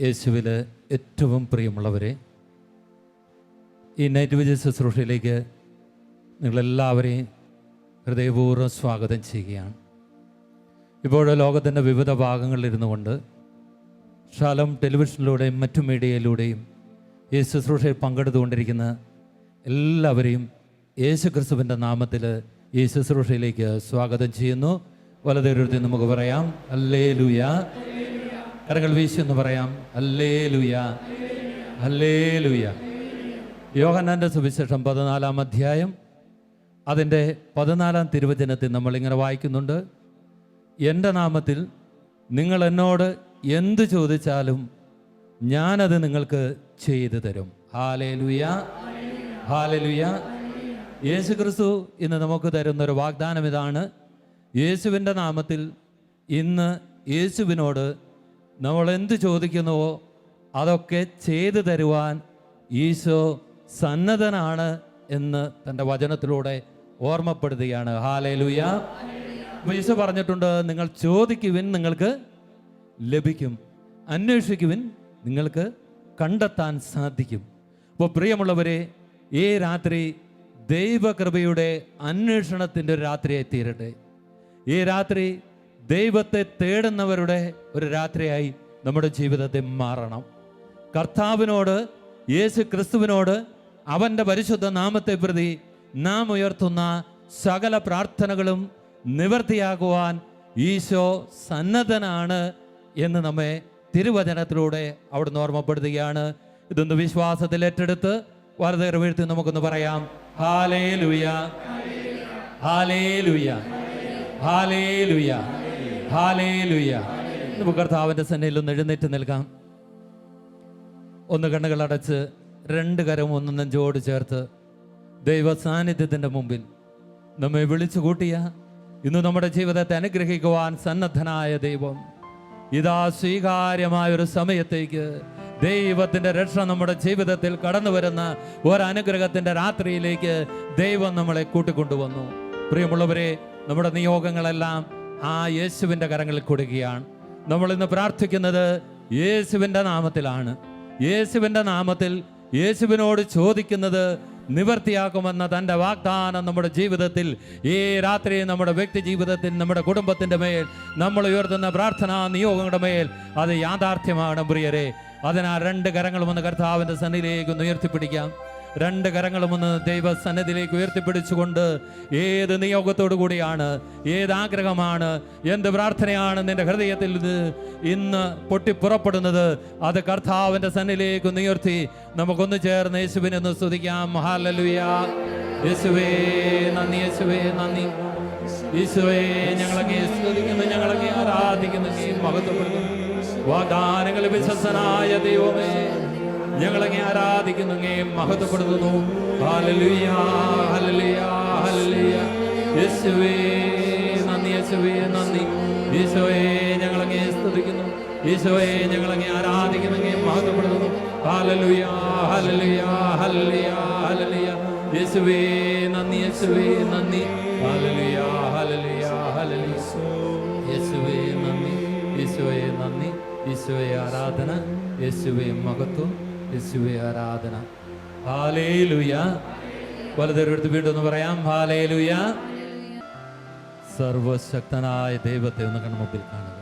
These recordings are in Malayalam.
യേശുവിൽ ഏറ്റവും പ്രിയമുള്ളവരെ, ഈ നൈറ്റ് വിജയ ശുശ്രൂഷയിലേക്ക് നിങ്ങളെല്ലാവരെയും ഹൃദയപൂർവ്വം സ്വാഗതം ചെയ്യുകയാണ്. ഇപ്പോൾ ലോകത്തിൻ്റെ വിവിധ ഭാഗങ്ങളിലിരുന്നു കൊണ്ട് ഷാലോം ടെലിവിഷനിലൂടെയും മറ്റു മീഡിയയിലൂടെയും ഈ ശുശ്രൂഷയിൽ പങ്കെടുത്തുകൊണ്ടിരിക്കുന്ന എല്ലാവരെയും യേശു ക്രിസ്തുവിൻ്റെ നാമത്തിൽ ഈ ശുശ്രൂഷയിലേക്ക് സ്വാഗതം ചെയ്യുന്നു. വലതുകരത്തിൽ നമുക്ക് പറയാം ഹല്ലേലൂയ. കരങ്ങൾ വീശി എന്ന് പറയാം ഹല്ലേലൂയ, ഹല്ലേലൂയ. യോഹന്നാൻ്റെ സുവിശേഷം 14-ാം അധ്യായം അതിൻ്റെ 14-ാം തിരുവചനത്തിൽ നമ്മളിങ്ങനെ വായിക്കുന്നുണ്ട്. എൻ്റെ നാമത്തിൽ നിങ്ങൾ എന്നോട് എന്ത് ചോദിച്ചാലും ഞാനത് നിങ്ങൾക്ക് ചെയ്തു തരും. Hallelujah, hallelujah. യേശു ക്രിസ്തു ഇന്ന് നമുക്ക് തരുന്നൊരു വാഗ്ദാനം ഇതാണ്. യേശുവിൻ്റെ നാമത്തിൽ ഇന്ന് യേശുവിനോട് നമ്മൾ എന്ത് ചോദിക്കുന്നുവോ അതൊക്കെ ചെയ്തു തരുവാൻ ഈശോ സന്നദ്ധനാണ് എന്ന് തൻ്റെ വചനത്തിലൂടെ ഓർമ്മപ്പെടുത്തുകയാണ്. ഹല്ലേലൂയ. ഈശോ പറഞ്ഞിട്ടുണ്ട്, നിങ്ങൾ ചോദിക്കുവിൻ നിങ്ങൾക്ക് ലഭിക്കും, അന്വേഷിക്കുവിൻ നിങ്ങൾക്ക് കണ്ടെത്താൻ സാധിക്കും. അപ്പോൾ പ്രിയമുള്ളവരെ, ഈ രാത്രി ദൈവകൃപയുടെ അന്വേഷണത്തിൻ്റെ ഒരു രാത്രിയായി തീരട്ടെ. ഈ രാത്രി ദൈവത്തെ തേടുന്നവരുടെ ഒരു രാത്രിയായി നമ്മുടെ ജീവിതത്തെ മാറണം. കർത്താവിനോട്, യേശു ക്രിസ്തുവിനോട്, അവൻ്റെ പരിശുദ്ധ നാമത്തെ പ്രതി നാം ഉയർത്തുന്ന സകല പ്രാർത്ഥനകളും നിവർത്തിയാകുവാൻ ഈശോ സന്നദ്ധനാണ് എന്ന് നമ്മെ തിരുവചനത്തിലൂടെ അവിടുന്ന് ഓർമ്മപ്പെടുത്തുകയാണ്. ഇതൊന്ന് വിശ്വാസത്തിൽ ഏറ്റെടുത്ത് വലതുകൈ വീഴ്ത്തി നമുക്കൊന്ന് പറയാം ഹല്ലേലൂയ, ഹല്ലേലൂയ, ഹല്ലേലൂയ, ഹല്ലേലൂയ. നമുക്ക് കർത്താവിൻ്റെ സന്നിധിയിൽ ഒന്ന് എഴുന്നേറ്റ് നിൽക്കാം. ഒന്ന് കണ്ണുകളടച്ച് രണ്ട് കരവും ഒന്ന് നെഞ്ചോട് ചേർത്ത് ദൈവ സാന്നിധ്യത്തിൻ്റെ മുമ്പിൽ നമ്മെ വിളിച്ചു കൂട്ടിയ, ഇന്ന് നമ്മുടെ ജീവിതത്തെ അനുഗ്രഹിക്കുവാൻ സന്നദ്ധനായ ദൈവം, ഇതാ സ്വീകാര്യമായൊരു സമയത്തേക്ക് ദൈവത്തിൻ്റെ രക്ഷ നമ്മുടെ ജീവിതത്തിൽ കടന്നു വരുന്ന ഒരനുഗ്രഹത്തിൻ്റെ രാത്രിയിലേക്ക് ദൈവം നമ്മളെ കൂട്ടിക്കൊണ്ടുവന്നു. പ്രിയമുള്ളവരെ, നമ്മുടെ നിയോഗങ്ങളെല്ലാം ആ യേശുവിൻ്റെ കരങ്ങളിൽ കൊടുക്കുകയാണ്. നമ്മൾ ഇന്ന് പ്രാർത്ഥിക്കുന്നത് യേശുവിൻ്റെ നാമത്തിലാണ്. യേശുവിൻ്റെ നാമത്തിൽ യേശുവിനോട് ചോദിക്കുന്നത് നിവർത്തിയാക്കുമെന്ന തൻ്റെ വാഗ്ദാനം നമ്മുടെ ജീവിതത്തിൽ ഈ രാത്രി, നമ്മുടെ വ്യക്തി ജീവിതത്തിൽ, നമ്മുടെ കുടുംബത്തിൻ്റെ മേൽ നമ്മൾ ഉയർത്തുന്ന പ്രാർത്ഥനാ നിയോഗങ്ങളുടെ മേൽ അത് യാഥാർത്ഥ്യമാണ് പ്രിയരെ. അതിനാൽ രണ്ട് കരങ്ങളും ഒന്ന് കർത്താവിൻ്റെ സന്നിധിയിലേക്ക് ഒന്ന് ഉയർത്തിപ്പിടിക്കാം. രണ്ട് കരങ്ങളും ഒന്ന് ദൈവസന്നിധിയിലേക്ക് ഉയർത്തിപ്പിടിച്ചുകൊണ്ട് ഏത് നിയോഗത്തോടു കൂടിയാണ്, ഏത് ആഗ്രഹമാണ്, എന്ത് പ്രാർത്ഥനയാണ് നിന്റെ ഹൃദയത്തിൽ ഇന്ന് പൊട്ടിപ്പുറപ്പെടുന്നത്, അത് കർത്താവിൻ്റെ സന്നിധിയിലേക്ക് ഒന്ന് ഉയർത്തി നമുക്കൊന്ന് ചേർന്ന് യേശുവിനെ ഒന്ന് സ്തുതിക്കാം. ഹല്ലേലൂയ. യേശുവേ നന്ദി, യേശുവേ നന്ദി. യേശുവേ ഞങ്ങളങ്ങേ സ്തുതിക്കുന്നു, ഞങ്ങളങ്ങേ ആരാധിക്കുന്നു, മഹത്വപ്പെടുന്നു. വാഗ്ദാനങ്ങൾ വിശ്വസ്തനായ ദൈവമേ, ഞങ്ങളങ്ങേ ആരാധിക്കുന്നു, അങ്ങേ മഹത്വപ്പെടുത്തുന്നു. ഹല്ലേലൂയ, ഹല്ലേലൂയ, ഹല്ലേലൂയ. യേശുവേ നന്ദി, യേശുവേ നന്ദി. ഈശോയെ ഞങ്ങളങ്ങേ സ്തുതിക്കുന്നു, ഈശോയെ ഞങ്ങളങ്ങേ ആരാധിക്കുന്നു, അങ്ങേ മഹത്വപ്പെടുത്തുന്നു. ഹല്ലേലൂയ, ഹല്ലേലൂയ, ഹല്ലേലൂയ, ഹല്ലേലൂയ. യേശുവേ നന്ദി, യേശുവേ നന്ദി. ഹല്ലേലൂയ, ഹല്ലേലൂയ, ഹല്ലേലൂയ. യേശുവേ നന്ദി, ഈശോയെ നന്ദി. ഈശോയെ ആരാധന, യേശുവേ മഹത്വം, യേശുവേ ആരാധന. ഹല്ലേലൂയ. വലതുകൈയെടുത്ത് വീണ്ടും ഒന്ന് പറയാം ഹല്ലേലൂയ. സർവശക്തനായ ദൈവത്തെ ഒന്ന് കൺമുമ്പിൽ കാണുക.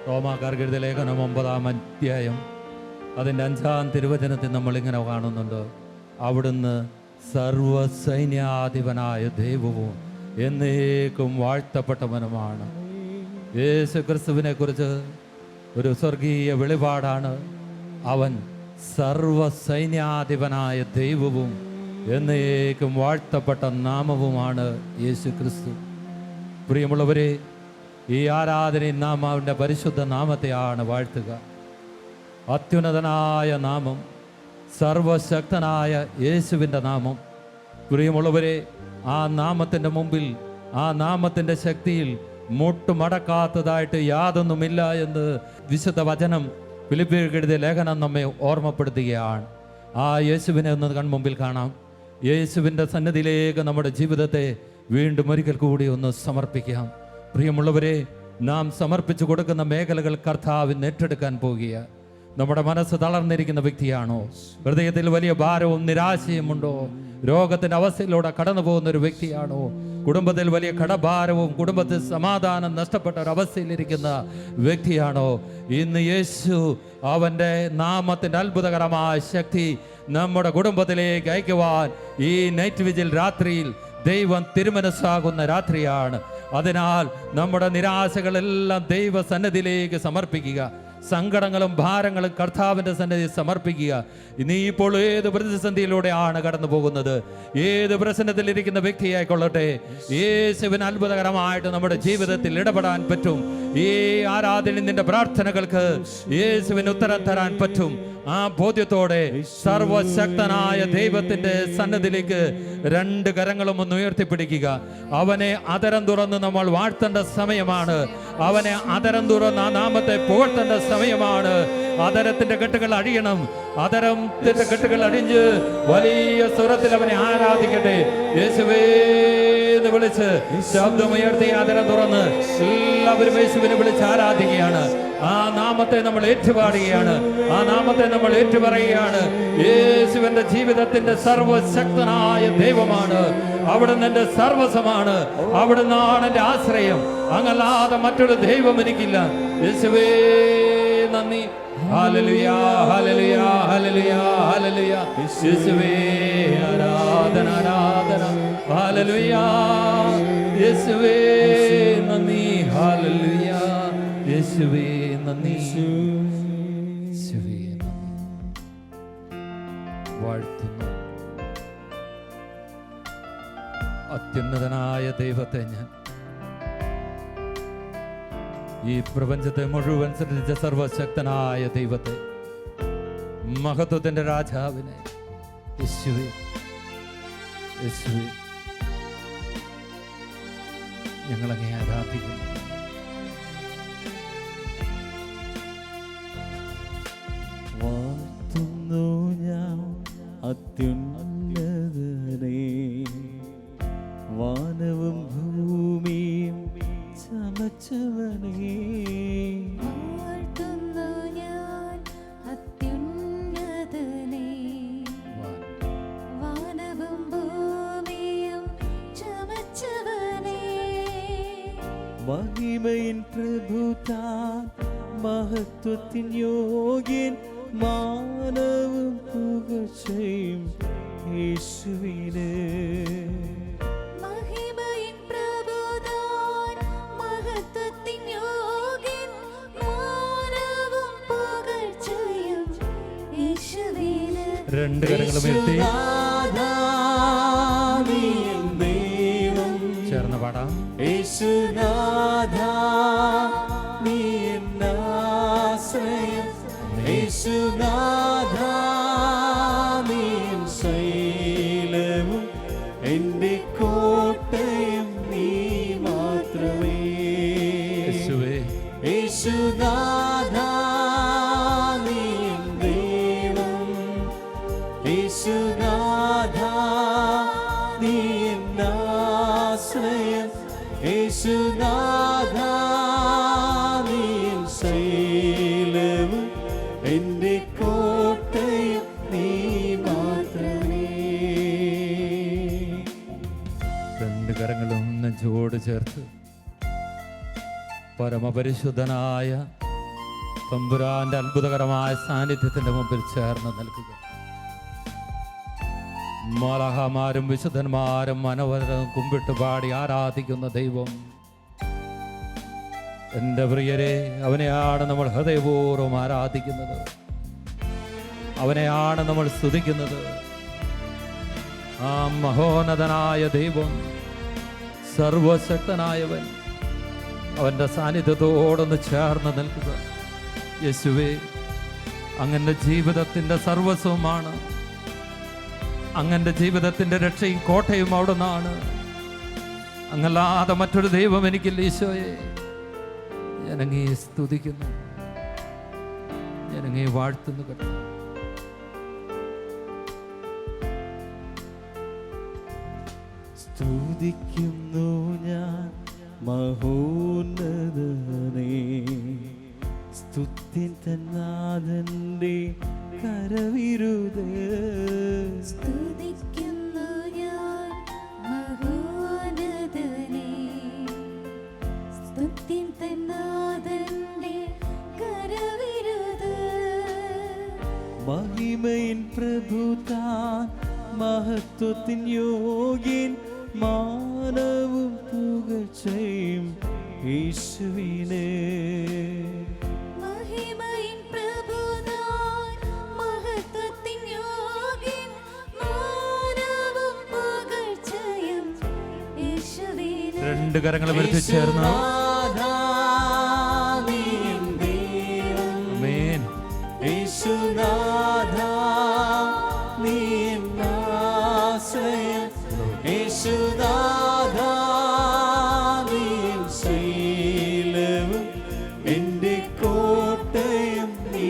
റോമാക്കാർക്ക് എഴുതിയ ലേഖനം 9-ാം അധ്യായം അതിൻ്റെ 5-ാം തിരുവചനത്തിൽ നമ്മളിങ്ങനെ കാണുന്നുണ്ട്. അവിടുന്ന് സർവസൈന്യാധിപനായ ദൈവവും എന്നേക്കും വാഴ്ത്തപ്പെട്ടവനുമാണ്. യേശു ക്രിസ്തുവിനെ കുറിച്ച് ഒരു സ്വർഗീയ വെളിപാടാണ്. അവൻ സർവസൈന്യാധിപനായ ദൈവവും എന്നേക്കും വാഴ്ത്തപ്പെട്ട നാമവുമാണ് യേശു ക്രിസ്തു. പ്രിയമുള്ളവരെ, ഈ ആരാധനയിൽ നാം അവൻ്റെ പരിശുദ്ധ നാമത്തെയാണ് വാഴ്ത്തുക. അത്യുന്നതനായ നാമം, സർവശക്തനായ യേശുവിൻ്റെ നാമം. പ്രിയമുള്ളവരെ, ആ നാമത്തിൻ്റെ മുമ്പിൽ, ആ നാമത്തിൻ്റെ ശക്തിയിൽ മുട്ടുമടക്കാത്തതായിട്ട് യാതൊന്നുമില്ല എന്ന് വിശുദ്ധ വചനം ഫിലിപ്പിയർക്ക് എഴുതിയ ലേഖനം നമ്മെ ഓർമ്മപ്പെടുത്തുകയാണ്. ആ യേശുവിനെ ഒന്ന് കൺമുമ്പിൽ കാണാം. യേശുവിൻ്റെ സന്നിധിയിലേക്ക് നമ്മുടെ ജീവിതത്തെ വീണ്ടും ഒരിക്കൽ കൂടി ഒന്ന് സമർപ്പിക്കാം. പ്രിയമുള്ളവരെ, നാം സമർപ്പിച്ചു കൊടുക്കുന്ന മേഖലകൾ കർത്താവിന് ഏറ്റെടുക്കാൻ പോകുക. നമ്മുടെ മനസ്സ് തളർന്നിരിക്കുന്ന വ്യക്തിയാണോ? ഹൃദയത്തിൽ വലിയ ഭാരവും നിരാശയും ഉണ്ടോ? രോഗത്തിന്റെ അവസ്ഥയിലൂടെ കടന്നു പോകുന്ന ഒരു വ്യക്തിയാണോ? കുടുംബത്തിൽ വലിയ കടഭാരവും കുടുംബത്തിൽ സമാധാനം നഷ്ടപ്പെട്ട ഒരു അവസ്ഥയിലിരിക്കുന്ന വ്യക്തിയാണോ? ഇന്ന് യേശു അവൻ്റെ നാമത്തിൻ്റെ അത്ഭുതകരമായ ശക്തി നമ്മുടെ കുടുംബത്തിലേക്ക് അയക്കുവാൻ ഈ നൈറ്റ് വിജിൽ രാത്രിയിൽ ദൈവം തിരുമനസ്സാകുന്ന രാത്രിയാണ്. അതിനാൽ നമ്മുടെ നിരാശകളെല്ലാം ദൈവസന്നിധിയിലേക്ക് സമർപ്പിക്കുക. സങ്കടങ്ങളും ഭാരങ്ങളും കർത്താവിൻ്റെ സന്നിധിയിൽ സമർപ്പിക്കുക. നീ ഇപ്പോൾ ഏത് പ്രതിസന്ധിയിലൂടെയാണ് കടന്നു പോകുന്നത്, ഏത് പ്രശ്നത്തിലിരിക്കുന്ന വ്യക്തിയായിക്കൊള്ളട്ടെ, യേശുവിന് അത്ഭുതകരമായിട്ട് നമ്മുടെ ജീവിതത്തിൽ ഇടപെടാൻ പറ്റും. ഈ ആരാധന നിന്റെ പ്രാർത്ഥനകൾക്ക് യേശുവിന് ഉത്തരം തരാൻ പറ്റും. ആ ബോധ്യത്തോടെ സർവശക്തനായ ദൈവത്തിന്റെ സന്നിധിയിലേക്ക് രണ്ട് കരങ്ങളും ഒന്ന് ഉയർത്തിപ്പിടിക്കുക. അവനെ അതരം തുറന്ന് നമ്മൾ വാഴ്ത്തേണ്ട സമയമാണ്. അവനെ അതരം തുറന്ന് ആ നാമത്തെ പുകഴ്ത്തേണ്ട സമയമാണ്. അതരത്തിന്റെ കെട്ടുകൾ അഴിയണം. അതരത്തിന്റെ കെട്ടുകൾ അഴിഞ്ഞ് വലിയ സ്വരത്തിൽ അവനെ ആരാധിക്കട്ടെ. യേശുവേ എന്ന് വിളിച്ച് ശബ്ദമുയർത്തി അതരം തുറന്ന് എല്ലാവരും യേശുവിനെ വിളിച്ച് ആരാധിക്കുകയാണ്. ആ നാമത്തെ നമ്മൾ ഏറ്റുപാടുകയാണ്. ആ നാമത്തെ നമ്മൾ ഏറ്റുപറയുകയാണ്. യേശുവിന്റെ ജീവിതത്തിന്റെ സർവശക്തനായ ദൈവമാണ്. അവിടുന്ന് എന്റെ സർവസ്വമാണ്. അവിടുന്നാണ് എന്റെ ആശ്രയം. അങ്ങല്ലാതെ മറ്റൊരു ദൈവം എനിക്കില്ല. യേശുവേ നന്ദി. ഹല്ലേലൂയ, ഹല്ലേലൂയ, ഹല്ലേലൂയ, ഹല്ലേലൂയ. യേശുവേ ആരാധന, ആരാധന. ഹല്ലേലൂയ, യേശുവേ നന്ദി. ഹല്ലേലൂയ, യേശുവേ നന്ദി. യേശുവേ നന്ദി. വാഴ്ത്തുന്നു അത്യുന്നതനായ ദൈവത്തെ. ഞാൻ ഈ പ്രപഞ്ചത്തെ മുഴുവൻ സൃഷ്ടിച്ച സർവശക്തനായ ദൈവത്തെ, മഹത്വത്തിന്റെ രാജാവിനെ, യേശുവേ, യേശുവേ, ഞങ്ങളങ്ങേ ആരാധിക്കുന്നു. വാഴ്ത്തുന്നു ഞാൻ അത്യുന്നതനെ, വാനവും ഭൂമിയും ചമച്ചവനെ. വാഴ്ത്തുന്നു ഞാൻ അത്യുന്നതനെ, വാനവും ഭൂമിയും ചമച്ചവനെ. മഹിമയിൻ പ്രഭുതാൻ മഹത്വത്തിൻ യോഗ്യൻ, മാനവും പുകഴ്ചയും യേശുവിന്. മഹിമയിൻ പ്രഭുതാൻ മഹത്വത്തിൻ യോഗ്യൻ, മാനവും പുകഴ്ചയും യേശുവിന്. രണ്ട് കരങ്ങളും ഉയർത്തി ചേർന്ന് പാടാം. യേശുനാഥാ നീ എന്നാശ്രയം, യേശുനാഥാ നീ ശൈലവും എൻ്റെ കോട്ടയും നീ മാത്രമേ. യേശുവേ, യേശുനാഥാ നീ ദൈവം, യേശുനാഥാ നീ എന്നാശ്രയം, യേശുനാഥാ നീ ശൈലവും എൻ്റെ കോട്ടയും നീ മാത്രമേ. രണ്ട് കരങ്ങളും നെഞ്ചോട് ചേർത്ത് പരമപരിശുദ്ധനായ തമ്പുരാന്റെ അത്ഭുതകരമായ സാന്നിധ്യത്തിന്റെ മുമ്പിൽ ചേർന്ന് നിൽക്കുക. മാലാഖമാരും വിശുദ്ധന്മാരും മനോഹരം കുമ്പിട്ട് പാടി ആരാധിക്കുന്ന ദൈവം, എൻ്റെ പ്രിയരെ, അവനെയാണ് നമ്മൾ ഹൃദയപൂർവ്വം ആരാധിക്കുന്നത്. അവനെയാണ് നമ്മൾ സ്തുതിക്കുന്നത്. ആ മഹോന്നതനായ ദൈവം, സർവശക്തനായവൻ, അവൻ്റെ സാന്നിധ്യത്തോടൊന്ന് ചേർന്ന് നിൽക്കുക. യേശുവേ, അങ്ങൻ്റെ ജീവിതത്തിൻ്റെ സർവസ്വമാണ്. അങ്ങൻ്റെ ജീവിതത്തിൻ്റെ രക്ഷയും കോട്ടയും അവിടെ നിന്നാണ്. അങ്ങല്ലാതെ മറ്റൊരു ദൈവം എനിക്കില്ല. ഈശോയെ, ഞാനങ്ങേ സ്തുതിക്കുന്നു, ഞാനങ്ങേ വാഴ്ത്തുന്നു. കേട്ടോ, സ്തുതിക്കുന്നു ഞാൻ മഹോന്നതനേ സ്തുത്യൻ തന്നാഥന്റെ കരവിരുത് സ്തുതിക്കുന്നു ഞാൻ മഹോന്നതനെ സ്തുതിൻ തന്നാഥന്റെ കരവിരുത് മഹിമയിൻ പ്രഭുതാൻ മഹത്വത്തിൻ യോഗ്യൻ മാനവും പുകഴ്ചയും യേശുവിനെ മഹിമയിൻ പ്രഭുതാൻ മഹത്വത്തിൻ യോഗ്യൻ മാനവും പുകഴ്ചയും യേശുവിനെ. രണ്ട് കരങ്ങളും എടുത്ത് ചേർന്ന് ആമേൻ. യേശുനാഥാ നീ എന്നാശ്രയം യേശുനാഥാ നീ ശൈലവും എൻ്റെ കോട്ടയം നീ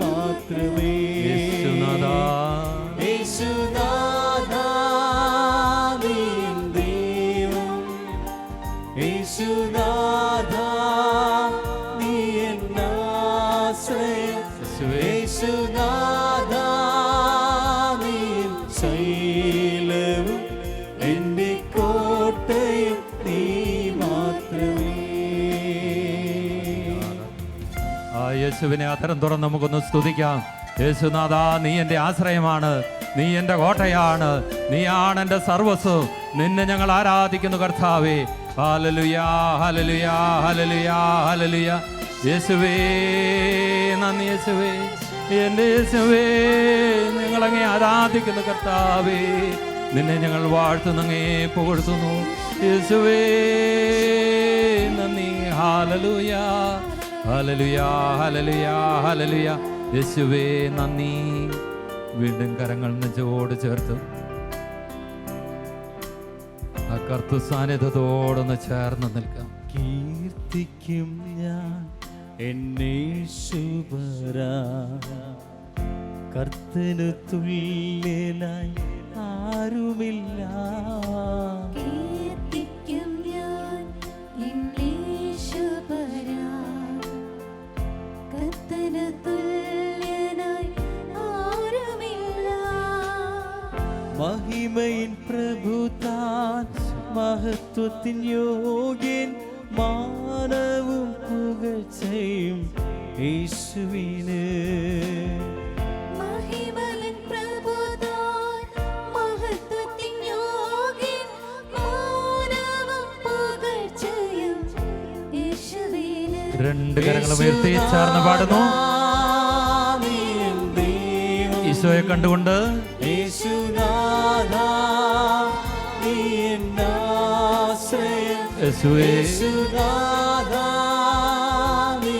മാത്രമേ യേശുനാഥാ യേശുനാഥാ നീ ദൈവം യേശുനാഥാ നീ എന്നാശ്രയം യേശുനാഥാ നീ ശൈലവും എൻ്റെ കോട്ടയം നീ മാത്രമേ. ആ യേശുവിനെ അധരം തുറന്ന് നമുക്കൊന്ന് സ്തുതിക്കാം. യേശുനാഥ, നീ എൻ്റെ ആശ്രയമാണ്, നീ എൻ്റെ കോട്ടയാണ്, നീയാണ് എൻ്റെ സർവസ്വ. നിന്നെ ഞങ്ങൾ ആരാധിക്കുന്നു കർത്താവേ. ഹല്ലേലൂയാ ഹല്ലേലൂയാ ഹല്ലേലൂയാ ഹല്ലേലൂയാ. യേശുവേ നന്ദി, യേശുവേ എൻ്റെ യേശുവേ, ഞങ്ങളങ്ങേ ആരാധിക്കുന്നു കർത്താവേ. നിന്നെ ഞങ്ങൾ വാഴ്ത്തുന്നു, അങ്ങേ പുകഴ്ത്തുന്നു യേശുവേ. നന്ദി. ഹല്ലേലൂയാ ഹല്ലേലൂയാ ഹല്ലേലൂയാ ഹല്ലേലൂയാ. യേശുവേ നന്ദി. വീണ്ടും കരങ്ങൾ നെഞ്ചോട് ചേർത്ത് ആ കർത്തൃ സാന്നിധ്യത്തോടൊന്ന് ചേർന്ന് നിൽക്കാം. കീർത്തിക്കും ഞാൻ എന്നെ ശുഭരാ കർത്തനു തുല്യനായി ആരുമില്ല. കീർത്തിക്കും ഞാൻ യേശുപരാ കർത്തനു തുല്യനായി ആരുമില്ല. മഹിമയിൻ പ്രഭുതാൻ മഹത്വത്തിൻ യോഗ്യൻ മാനവും പുകഴ്ചയും യേശുവിന്. മഹിമയിൻ പ്രഭുതാൻ മഹത്വത്തിൻ യോഗ്യൻ മാനവും പുകഴ്ചയും യേശുവിന്. രണ്ട് കരങ്ങളും ഉയർത്തി ചേർന്ന് പാടുന്നു. ഈശോയെ കണ്ടുകൊണ്ട് യേശുനാഥാ നീ എന്നാശ്രയം യേശുവേ യേശുനാഥാ നീ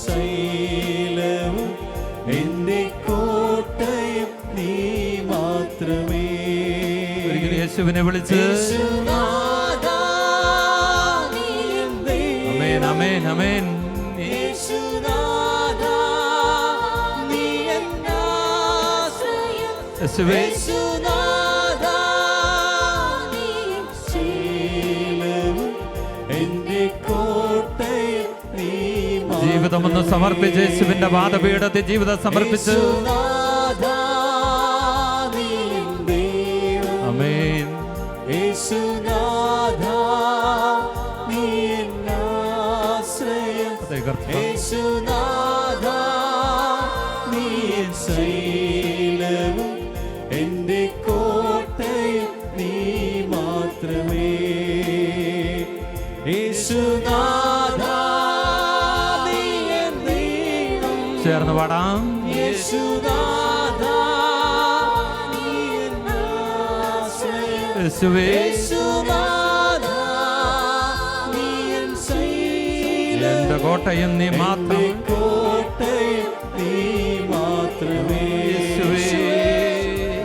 ശൈലവും എൻ്റെ കോട്ടയം നീ മാത്രമേ. ഒരിക്കലും യേശുവിനെ വിളിച്ച് യേശുനാഥാ നീ ദൈവം. അമേൻ അമേൻ അമേൻ. യേശുനാഥാ നീ എന്നാശ്രയം യേശുവേ യേശുനാഥാ നീ ശൈലവും എൻ്റെ കോട്ടയം നീ മാത്രമേ. ജീവിതമൊന്ന് സമർപ്പിച്ച് യേശുവിന്റെ പാദപീഠത്തിൽ ജീവിതം സമർപ്പിച്ച് യേശുനാഥാ നീ ദൈവം. അമേൻ. യേശുനാഥാ നീ എന്നാശ്രയം അതെ കർത്താവേ. യേശുനാഥാ നീ ശൈലവും എൻ്റെ കോട്ടയം നീ മാത്രമേ. യേശുനാഥാ നീ എൻ ദൈവം. ചേർന്ന് പാടാം. യേശുനാഥാ നീ എന്നാശ്രയം യേശുവേ യേശുനാഥാ നീ എൻ ശൈലവും എന്റെ കോട്ടയം നീ മാത്രം. എൻ്റെ കോട്ടയം നീ മാത്രമേ. യേശുവേ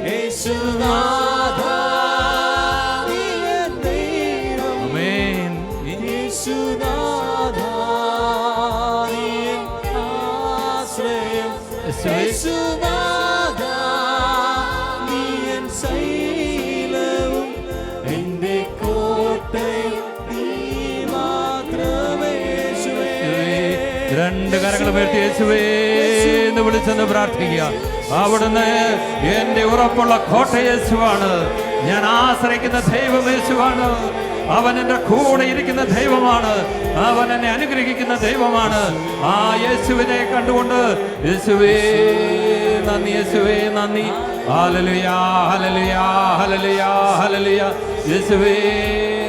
യേശുനാഥാ നീ എൻ ദൈവം. അമേൻ. യേശുനാഥാ നീ എൻ ആശ്രയം യേശുവേ യേശുനാഥാ നീ എൻ ശൈലവും എൻ്റെ കോട്ടയം നീ മാത്രമേ. രണ്ട് കരങ്ങൾ ഉയർത്തി യേശുവേ എന്ന് വിളിച്ചെന്ന് പ്രാർത്ഥിക്കുക. അവിടുന്ന് എന്റെ ഉറപ്പുള്ള കോട്ട യേശുവാണ്. ഞാൻ ആശ്രയിക്കുന്ന ദൈവം യേശുവാണ്. അവൻ എൻ്റെ കൂടെ ഇരിക്കുന്ന ദൈവമാണ്. അവൻ എന്നെ അനുഗ്രഹിക്കുന്ന ദൈവമാണ്. ആ യേശുവിനെ കണ്ടുകൊണ്ട് യേശുവേ നന്ദി, യേശുവേ നന്ദി. ഹല്ലേലൂയ, ഹല്ലേലൂയ, ഹല്ലേലൂയ, ഹല്ലേലൂയ. യേശുവേ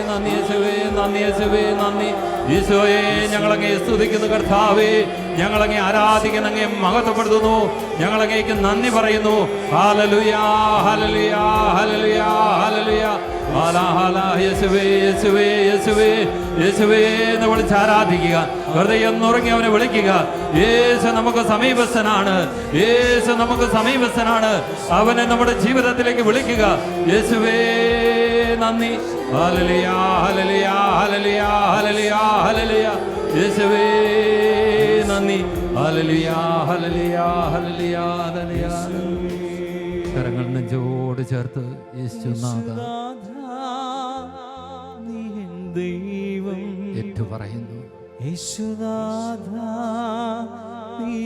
നന്ദി, യേശുവേ നന്ദി, യേശുവേ നന്ദി. ഈശോയെ ഞങ്ങളങ്ങേ സ്തുതിക്കുന്നു കർത്താവേ. ഞങ്ങളങ്ങേ ആരാധിക്കുന്നു, അങ്ങേ മഹത്വപ്പെടുത്തുന്നു. ഞങ്ങളങ്ങേക്ക് നന്ദി പറയുന്നു. ഹല്ലേലൂയ, ഹല്ലേലൂയ, ഹല്ലേലൂയ, ഹല്ലേലൂയ. യേശുവേ യേശുവേ യേശുവേ യേശുവേ എന്ന് വിളിച്ച് ആരാധിക്കുക. ഹൃദയം നുറുങ്ങി അവനെ വിളിക്കുക. യേശു നമുക്ക് സമീപസ്ഥനാണ്. യേശു നമുക്ക് സമീപസ്ഥനാണ്. അവനെ നമ്മുടെ ജീവിതത്തിലേക്ക് വിളിക്കുക. യേശുവേ നന്ദി. ഹല്ലേലൂയ, ഹല്ലേലൂയ, ഹല്ലേലൂയ, ഹല്ലേലൂയ, ഹല്ലേലൂയ. യേശുവേ നന്ദി. ഹല്ലേലൂയ, ഹല്ലേലൂയ, ഹല്ലേലൂയ, ഹല്ലേലൂയ. കരങ്ങൾ നെഞ്ചോട് ചേർത്ത് യേശുനാഥ നീ എൻ ദൈവം ഏറ്റുപറയുന്നു. യേശുനാഥ നീ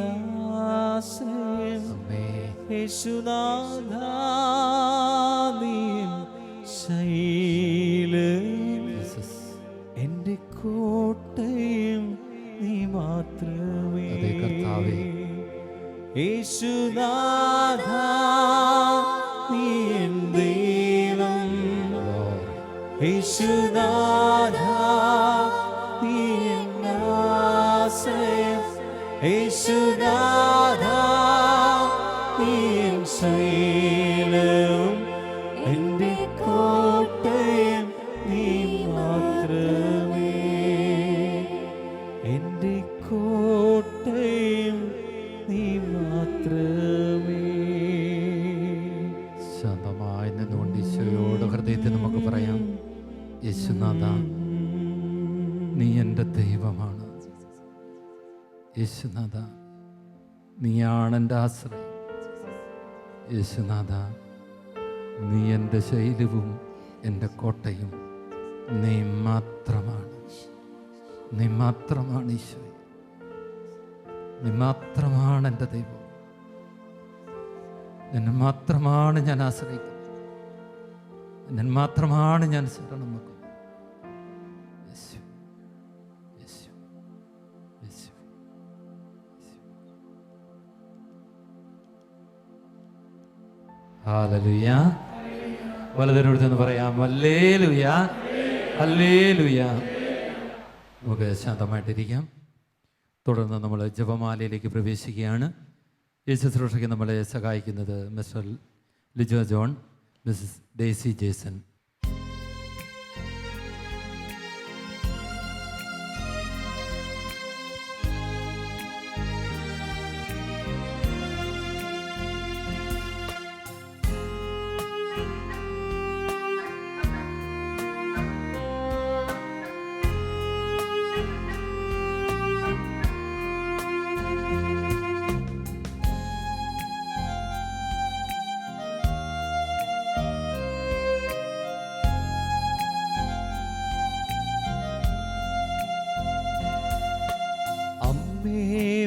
എൻ ആശ്രയം. യേശുനാഥ നീ എൻ ശൈലം. എന്റെ കോട്ടയും നീ മാത്രമേ. യേശുനാഥ നീ എൻ ദൈവം. യേശുനാഥ നീ എൻ ആശ്രയം. യേശുനാഥ നീ എൻ ശൈലം. എന്റെ കോട്ടയും നീ മാത്രമേ. എന്റെ കോട്ടയും നീ മാത്രമേ. ശാന്തമായി നിന്നുകൊണ്ട് ഈശോയോട് ഹൃദയത്തിൽ നമുക്ക് പറയാം. യേശുനാഥ നീ എൻ്റെ ദൈവമാണ്. യേശുനാഥ നീയാണ് എൻ്റെ ആശ്രയം. യേശുനാഥ നീ എൻ്റെ ശൈലവും എൻ്റെ കോട്ടയും. നീ മാത്രമാണ്. നീ മാത്രമാണ് ഈശോ. നീ മാത്രമാണ് എൻ്റെ ദൈവം. നിന്നെ മാത്രമാണ് ഞാൻ ആശ്രയിക്കുന്നത്. നിന്നെ മാത്രമാണ് ഞാൻ ശരണം വെക്കുന്നത്. യേശു, യേശു, യേശു. ഹല്ലേലൂയ. വലതിനോട് പറയാം ഹല്ലേലൂയ, ഹല്ലേലൂയ. നമുക്ക് ശാന്തമായിട്ടിരിക്കാം. തുടർന്ന് നമ്മൾ ജപമാലയിലേക്ക് പ്രവേശിക്കുകയാണ്. ഈ ശുശ്രൂഷയ്ക്ക് നമ്മളെ സഹായിക്കുന്നത് mister Lijo John, Mrs Daisy Jason.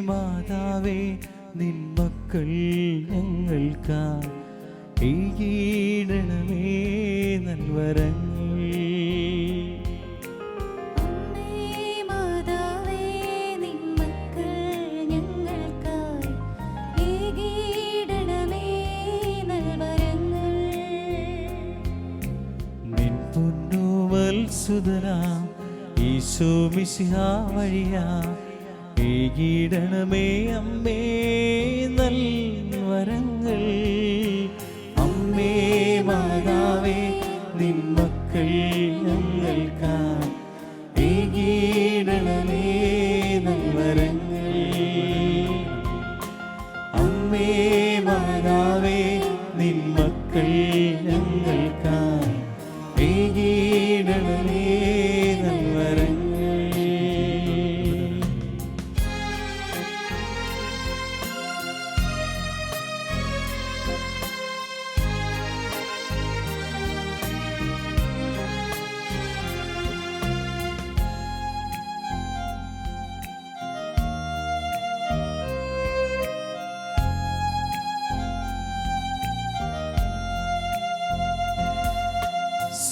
മാതാവേ നിൻ മക്കൾ ഞങ്ങൾക്കായി ഏകീടണമേ നൽവരങ്ങൾ. മാതാവേ നിൻ മക്കൾ ഞങ്ങൾക്കായി ഏകീടണമേ നൽവരങ്ങൾ. നിൻ പൊന്നുവത്സുതനാം ഈശോ മിശിഹാ വഴിയാ ഏകീടണമേ അമ്മേ നൽവരങ്ങൾ. അമ്മേ മാതാവേ നിൻ മക്കൾ ഞങ്ങൾക്കായി ഏകീടണമേ നൽവരങ്ങൾ. അമ്മേ മാതാവേ നിൻ മക്കൾ ഞങ്ങൾക്കായി ഏകീടണമേ നൽവരങ്ങൾ.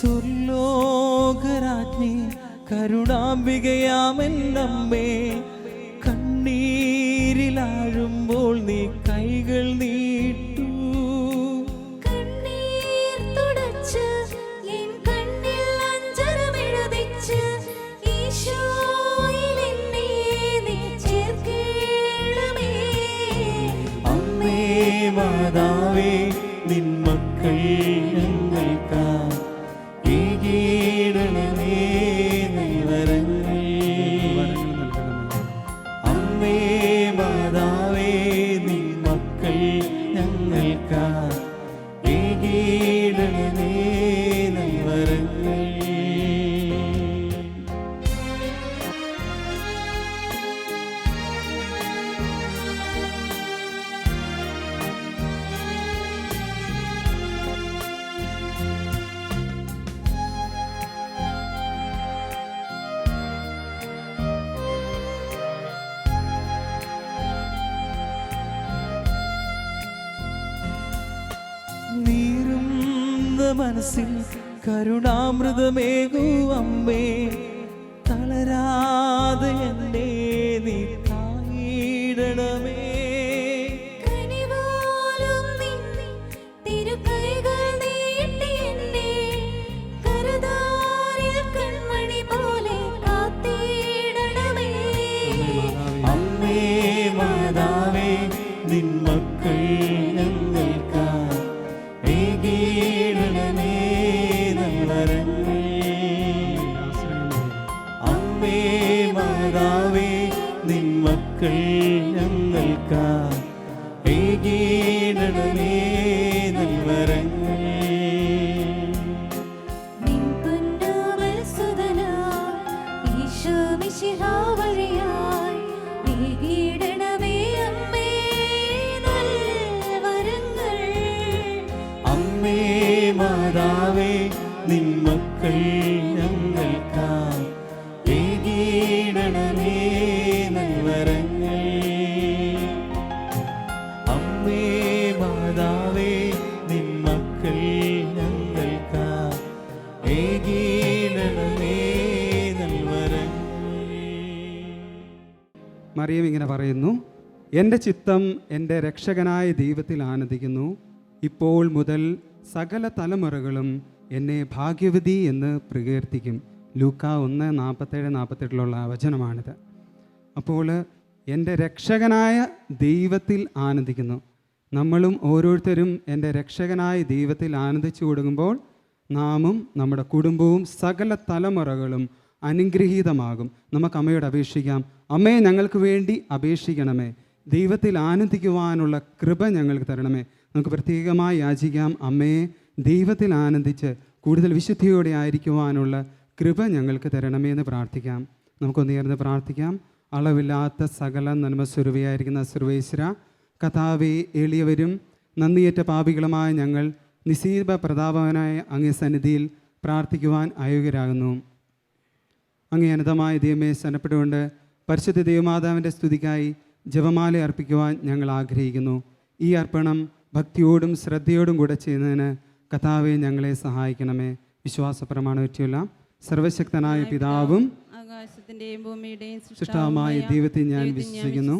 സ്വർലോകരാജ്ഞി കരുണാംബികയാമെന്നമ്മേ, കണ്ണീരിലാഴുമ്പോൾ നീ കൈകൾ നീട്ടൂ. കണ്ണീർ തുടച്ച് എൻ കണ്ണിൽ അഞ്ജനമെഴുതിച്ച് ഈശോയിൽ എന്നെ നീ ചേർക്കണമേ. അമ്മേ മാതാവേ, നിൻ മക്കൾ ഞങ്ങൾക്കായി ഏകീടണമേ നൽവരങ്ങൾ. അമ്മേ മാതാവേ, നിൻ മക്കൾ ഞങ്ങൾക്കായി ഏകീടണമേ നൽവരങ്ങൾ. നീറുന്ന മനസ്സിൽ കരുണാമൃതമേകൂ അമ്മേ, തളരാതെ എന്നെ നീ താങ്ങിടണമേ. കനിവോലും നിൻ തിരുകൈകൾ നീട്ടി എന്നെ കരുതാരിൽ കൺമണി പോലെ കാത്തിടണമേ. അമ്മേ മാതാവേ, നിൻ മക്കൾ ഞങ്ങൾക്കായി ഏകീടണമേ നൽവരങ്ങൾ. അമ്മേ മാതാവേ, നിൻ മക്കൾ ഞങ്ങൾക്കായി ഏകീടണമേ നൽവരങ്ങൾ. നിൻ പൊന്നുവത്സുതനായി ഈശോ മിശിഹാ വഴിയായി ഏകീടണമേ അമ്മേ നൽവരങ്ങൾ. അമ്മേ മാതാവേ, നിൻ മക്കൾ ഞങ്ങൾക്കായി ഏകീടണമേ നൽവരങ്ങൾ. അമ്മേ മാതാവേ, നിൻ മക്കൾ ഞങ്ങൾക്കായി ഏകീടണമേ നൽവരങ്ങൾ. മറിയം ഇങ്ങനെ പറയുന്നു, എൻ്റെ ചിത്തം എൻ്റെ രക്ഷകനായ ദൈവത്തിൽ ആനന്ദിക്കുന്നു. ഇപ്പോൾ മുതൽ സകല തലമുറകളും എന്നെ ഭാഗ്യവതി എന്ന് പ്രകീർത്തിക്കും. ലൂക്ക 1:47-48 വചനമാണിത്. അപ്പോൾ എൻ്റെ രക്ഷകനായ ദൈവത്തിൽ ആനന്ദിക്കുന്നു. നമ്മളും ഓരോരുത്തരും എൻ്റെ രക്ഷകനായ ദൈവത്തിൽ ആനന്ദിച്ചു കൊടുക്കുമ്പോൾ നാമും നമ്മുടെ കുടുംബവും സകല തലമുറകളും അനുഗ്രഹീതമാകും. നമുക്ക് അമ്മയോട് അപേക്ഷിക്കാം, അമ്മയെ ഞങ്ങൾക്ക് വേണ്ടി അപേക്ഷിക്കണമേ, ദൈവത്തിൽ ആനന്ദിക്കുവാനുള്ള കൃപ ഞങ്ങൾക്ക് തരണമേ. നമുക്ക് പ്രത്യേകമായി യാചിക്കാം, അമ്മയെ ദൈവത്തിൽ ആനന്ദിച്ച് കൂടുതൽ വിശുദ്ധിയോടെ ആയിരിക്കുവാനുള്ള കൃപ ഞങ്ങൾക്ക് തരണമേ എന്ന് പ്രാർത്ഥിക്കാം. നമുക്കൊന്നേർന്ന് പ്രാർത്ഥിക്കാം. അളവില്ലാത്ത സകല നന്മസ്വരൂപിയായിരിക്കുന്ന സർവേശ്വര കഥാവെ, എളിയവരും നന്ദിയേറ്റ പാപികളുമായ ഞങ്ങൾ നിശീബ പ്രതാപവനായ അങ്ങേ സന്നിധിയിൽ പ്രാർത്ഥിക്കുവാൻ അയോഗ്യരാകുന്നു. അങ്ങേ അനന്തമായ ദൈവമേ ശരണപ്പെട്ടുകൊണ്ട് പരിശുദ്ധ ദൈവമാതാവിൻ്റെ സ്തുതിക്കായി ജപമാല അർപ്പിക്കുവാൻ ഞങ്ങൾ ആഗ്രഹിക്കുന്നു. ഈ അർപ്പണം ഭക്തിയോടും ശ്രദ്ധയോടും കൂടെ ചെയ്യുന്നതിന് കഥാവെ ഞങ്ങളെ സഹായിക്കണമേ. വിശ്വാസ പ്രമാണം പറ്റിയുള്ള സർവശക്തനായ പിതാവും ആകാശത്തിന്റെയും ഭൂമിയുടെയും സൃഷ്ടാവുമായ ദൈവത്തെ ഞാൻ വിശ്വസിക്കുന്നു.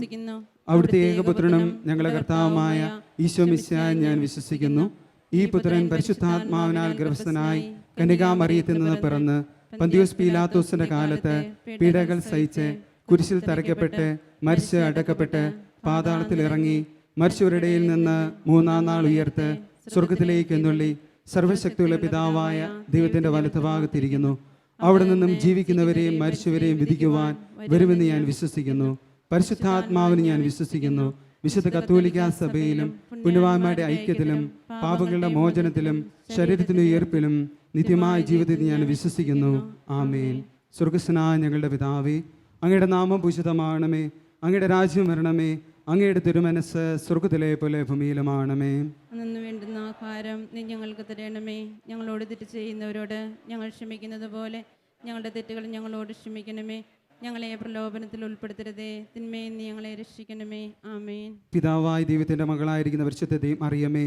അവിടുത്തെ ഏകപുത്രനും ഞങ്ങളുടെ കർത്താവുമായ ഈശോ മിശിഹായെ ഞാൻ വിശ്വസിക്കുന്നു. ഈ പുത്രൻ പരിശുദ്ധാത്മാവിനാൽ ഗർഭസ്ഥനായി കന്യകാമറിയത്തിൽ നിന്ന് പിറന്ന് പന്തിയോസ് പീലാത്തോസിന്റെ കാലത്ത് പീഡകൾ സഹിച്ച് കുരിശിൽ തറയ്ക്കപ്പെട്ട് മരിച്ച് അടക്കപ്പെട്ട് പാതാളത്തിൽ ഇറങ്ങി മരിച്ചവരുടെ ഇടയിൽ നിന്ന് മൂന്നാം നാൾ ഉയർത്ത് സ്വർഗത്തിലേക്ക് എന്നുള്ളി സർവശക്തിയുള്ള പിതാവായ ദൈവത്തിന്റെ വലത്തുഭാഗത്തിരിക്കുന്നു. അവിടെ നിന്നും ജീവിക്കുന്നവരെയും മരിച്ചവരെയും വിധിക്കുവാൻ വരുമെന്ന് ഞാൻ വിശ്വസിക്കുന്നു. പരിശുദ്ധാത്മാവിന് ഞാൻ വിശ്വസിക്കുന്നു. വിശുദ്ധ കത്തോലിക്കാ സഭയിലും പുണ്യവാന്മാരുടെ ഐക്യത്തിലും പാപങ്ങളുടെ മോചനത്തിലും ശരീരത്തിന്റെ ഉയർപ്പിലും നിത്യമായ ജീവിതത്തിൽ ഞാൻ വിശ്വസിക്കുന്നു. ആമേൻ. സ്വർഗസ്വനായ ഞങ്ങളുടെ പിതാവേ, അങ്ങയുടെ നാമം പൂജിതമാകണമേ, അങ്ങയുടെ രാജ്യം വരണമേ, അങ്ങയുടെ തിരുമനസ് സ്വർഗത്തിലെ പോലെ ഭൂമിയിലുമാണമേ. അന്നു വേണ്ടുന്ന ആഹാരം നീ ഞങ്ങൾക്ക് തരണമേ. ഞങ്ങളോട് തെറ്റ് ചെയ്യുന്നവരോട് ഞങ്ങൾ ക്ഷമിക്കുന്നത് പോലെ ഞങ്ങളുടെ തെറ്റുകൾ ഞങ്ങളോട് ക്ഷമിക്കണമേ. ഞങ്ങളെ പ്രലോഭനത്തിൽ ഉൾപ്പെടുത്തരുതേ, തിന്മയിൽ നീ ഞങ്ങളെ രക്ഷിക്കണമേ. ആമേൻ. പിതാവായ ദൈവത്തിന്റെ മകളായിരിക്കുന്ന പരിശുദ്ധ അറിയമേ,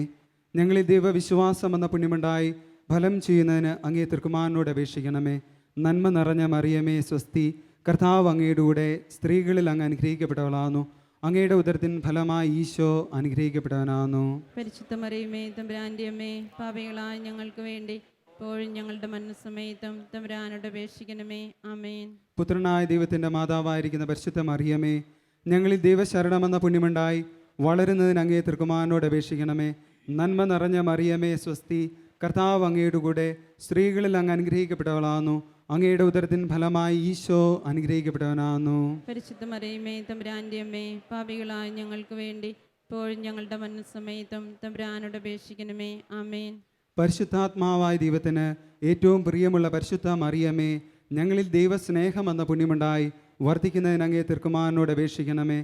ഞങ്ങളിൽ ദൈവവിശ്വാസം എന്ന പുണ്യമുണ്ടായി ഫലം ചെയ്യുന്നതിന് അങ്ങേ തിരുക്കുമാരനോട് അപേക്ഷിക്കണമേ. നന്മ നിറഞ്ഞ മറിയമേ സ്വസ്തി, കർത്താവ് അങ്ങയുടെ കൂടെ സ്ത്രീകളിൽ അങ്ങ് അനുഗ്രഹിക്കപ്പെട്ടവളാകുന്നു. അങ്ങയുടെ ഉദരത്തിൻ ഫലമായി ഈശോ അനുഗ്രഹിക്കപ്പെട്ടവനാകുന്നു. പരിശുദ്ധ മറിയമേ തമ്പുരാൻ്റെ അമ്മേ, പാപികളായ ഞങ്ങൾക്ക് വേണ്ടി ഇപ്പോഴും ഞങ്ങളുടെ മരണസമയത്തും തമ്പുരാനോട് അപേക്ഷിക്കണമേ. ആമേൻ. പുത്രനായ ദൈവത്തിൻ്റെ മാതാവായിരിക്കുന്ന പരിശുദ്ധ മറിയമേ, ഞങ്ങളിൽ ദൈവശരണമെന്ന പുണ്യമുണ്ടായി വളരുന്നതിന് അങ്ങേ തിരുക്കുമാരനോട് അപേക്ഷിക്കണമേ. നന്മ നിറഞ്ഞ മറിയമേ സ്വസ്തി, കർത്താവ് അങ്ങയുടെ കൂടെ സ്ത്രീകളിൽ അങ്ങ് അനുഗ്രഹിക്കപ്പെട്ടവളാകുന്നു. അങ്ങയുടെ ഉദരത്തിൻ ഫലമായി ഈശോ അനുഗ്രഹിക്കപ്പെട്ടവനാകുന്നു. പരിശുദ്ധ മറിയമേ തമ്പുരാൻ്റെ അമ്മേ, പാപികളായ ഞങ്ങൾക്ക് വേണ്ടി ഇപ്പോഴും ഞങ്ങളുടെ മരണസമയത്തും തമ്പുരാനോട് അപേക്ഷിക്കണമേ. ആമേൻ. പരിശുദ്ധാത്മാവായ ദൈവത്തിന് ഏറ്റവും പ്രിയമുള്ള പരിശുദ്ധ മറിയമേ, ഞങ്ങളിൽ ദൈവസ്നേഹം എന്ന പുണ്യമുണ്ടായി വർദ്ധിക്കുന്നതിന് അങ്ങേ തിരുക്കുമാരനോട് അപേക്ഷിക്കണമേ.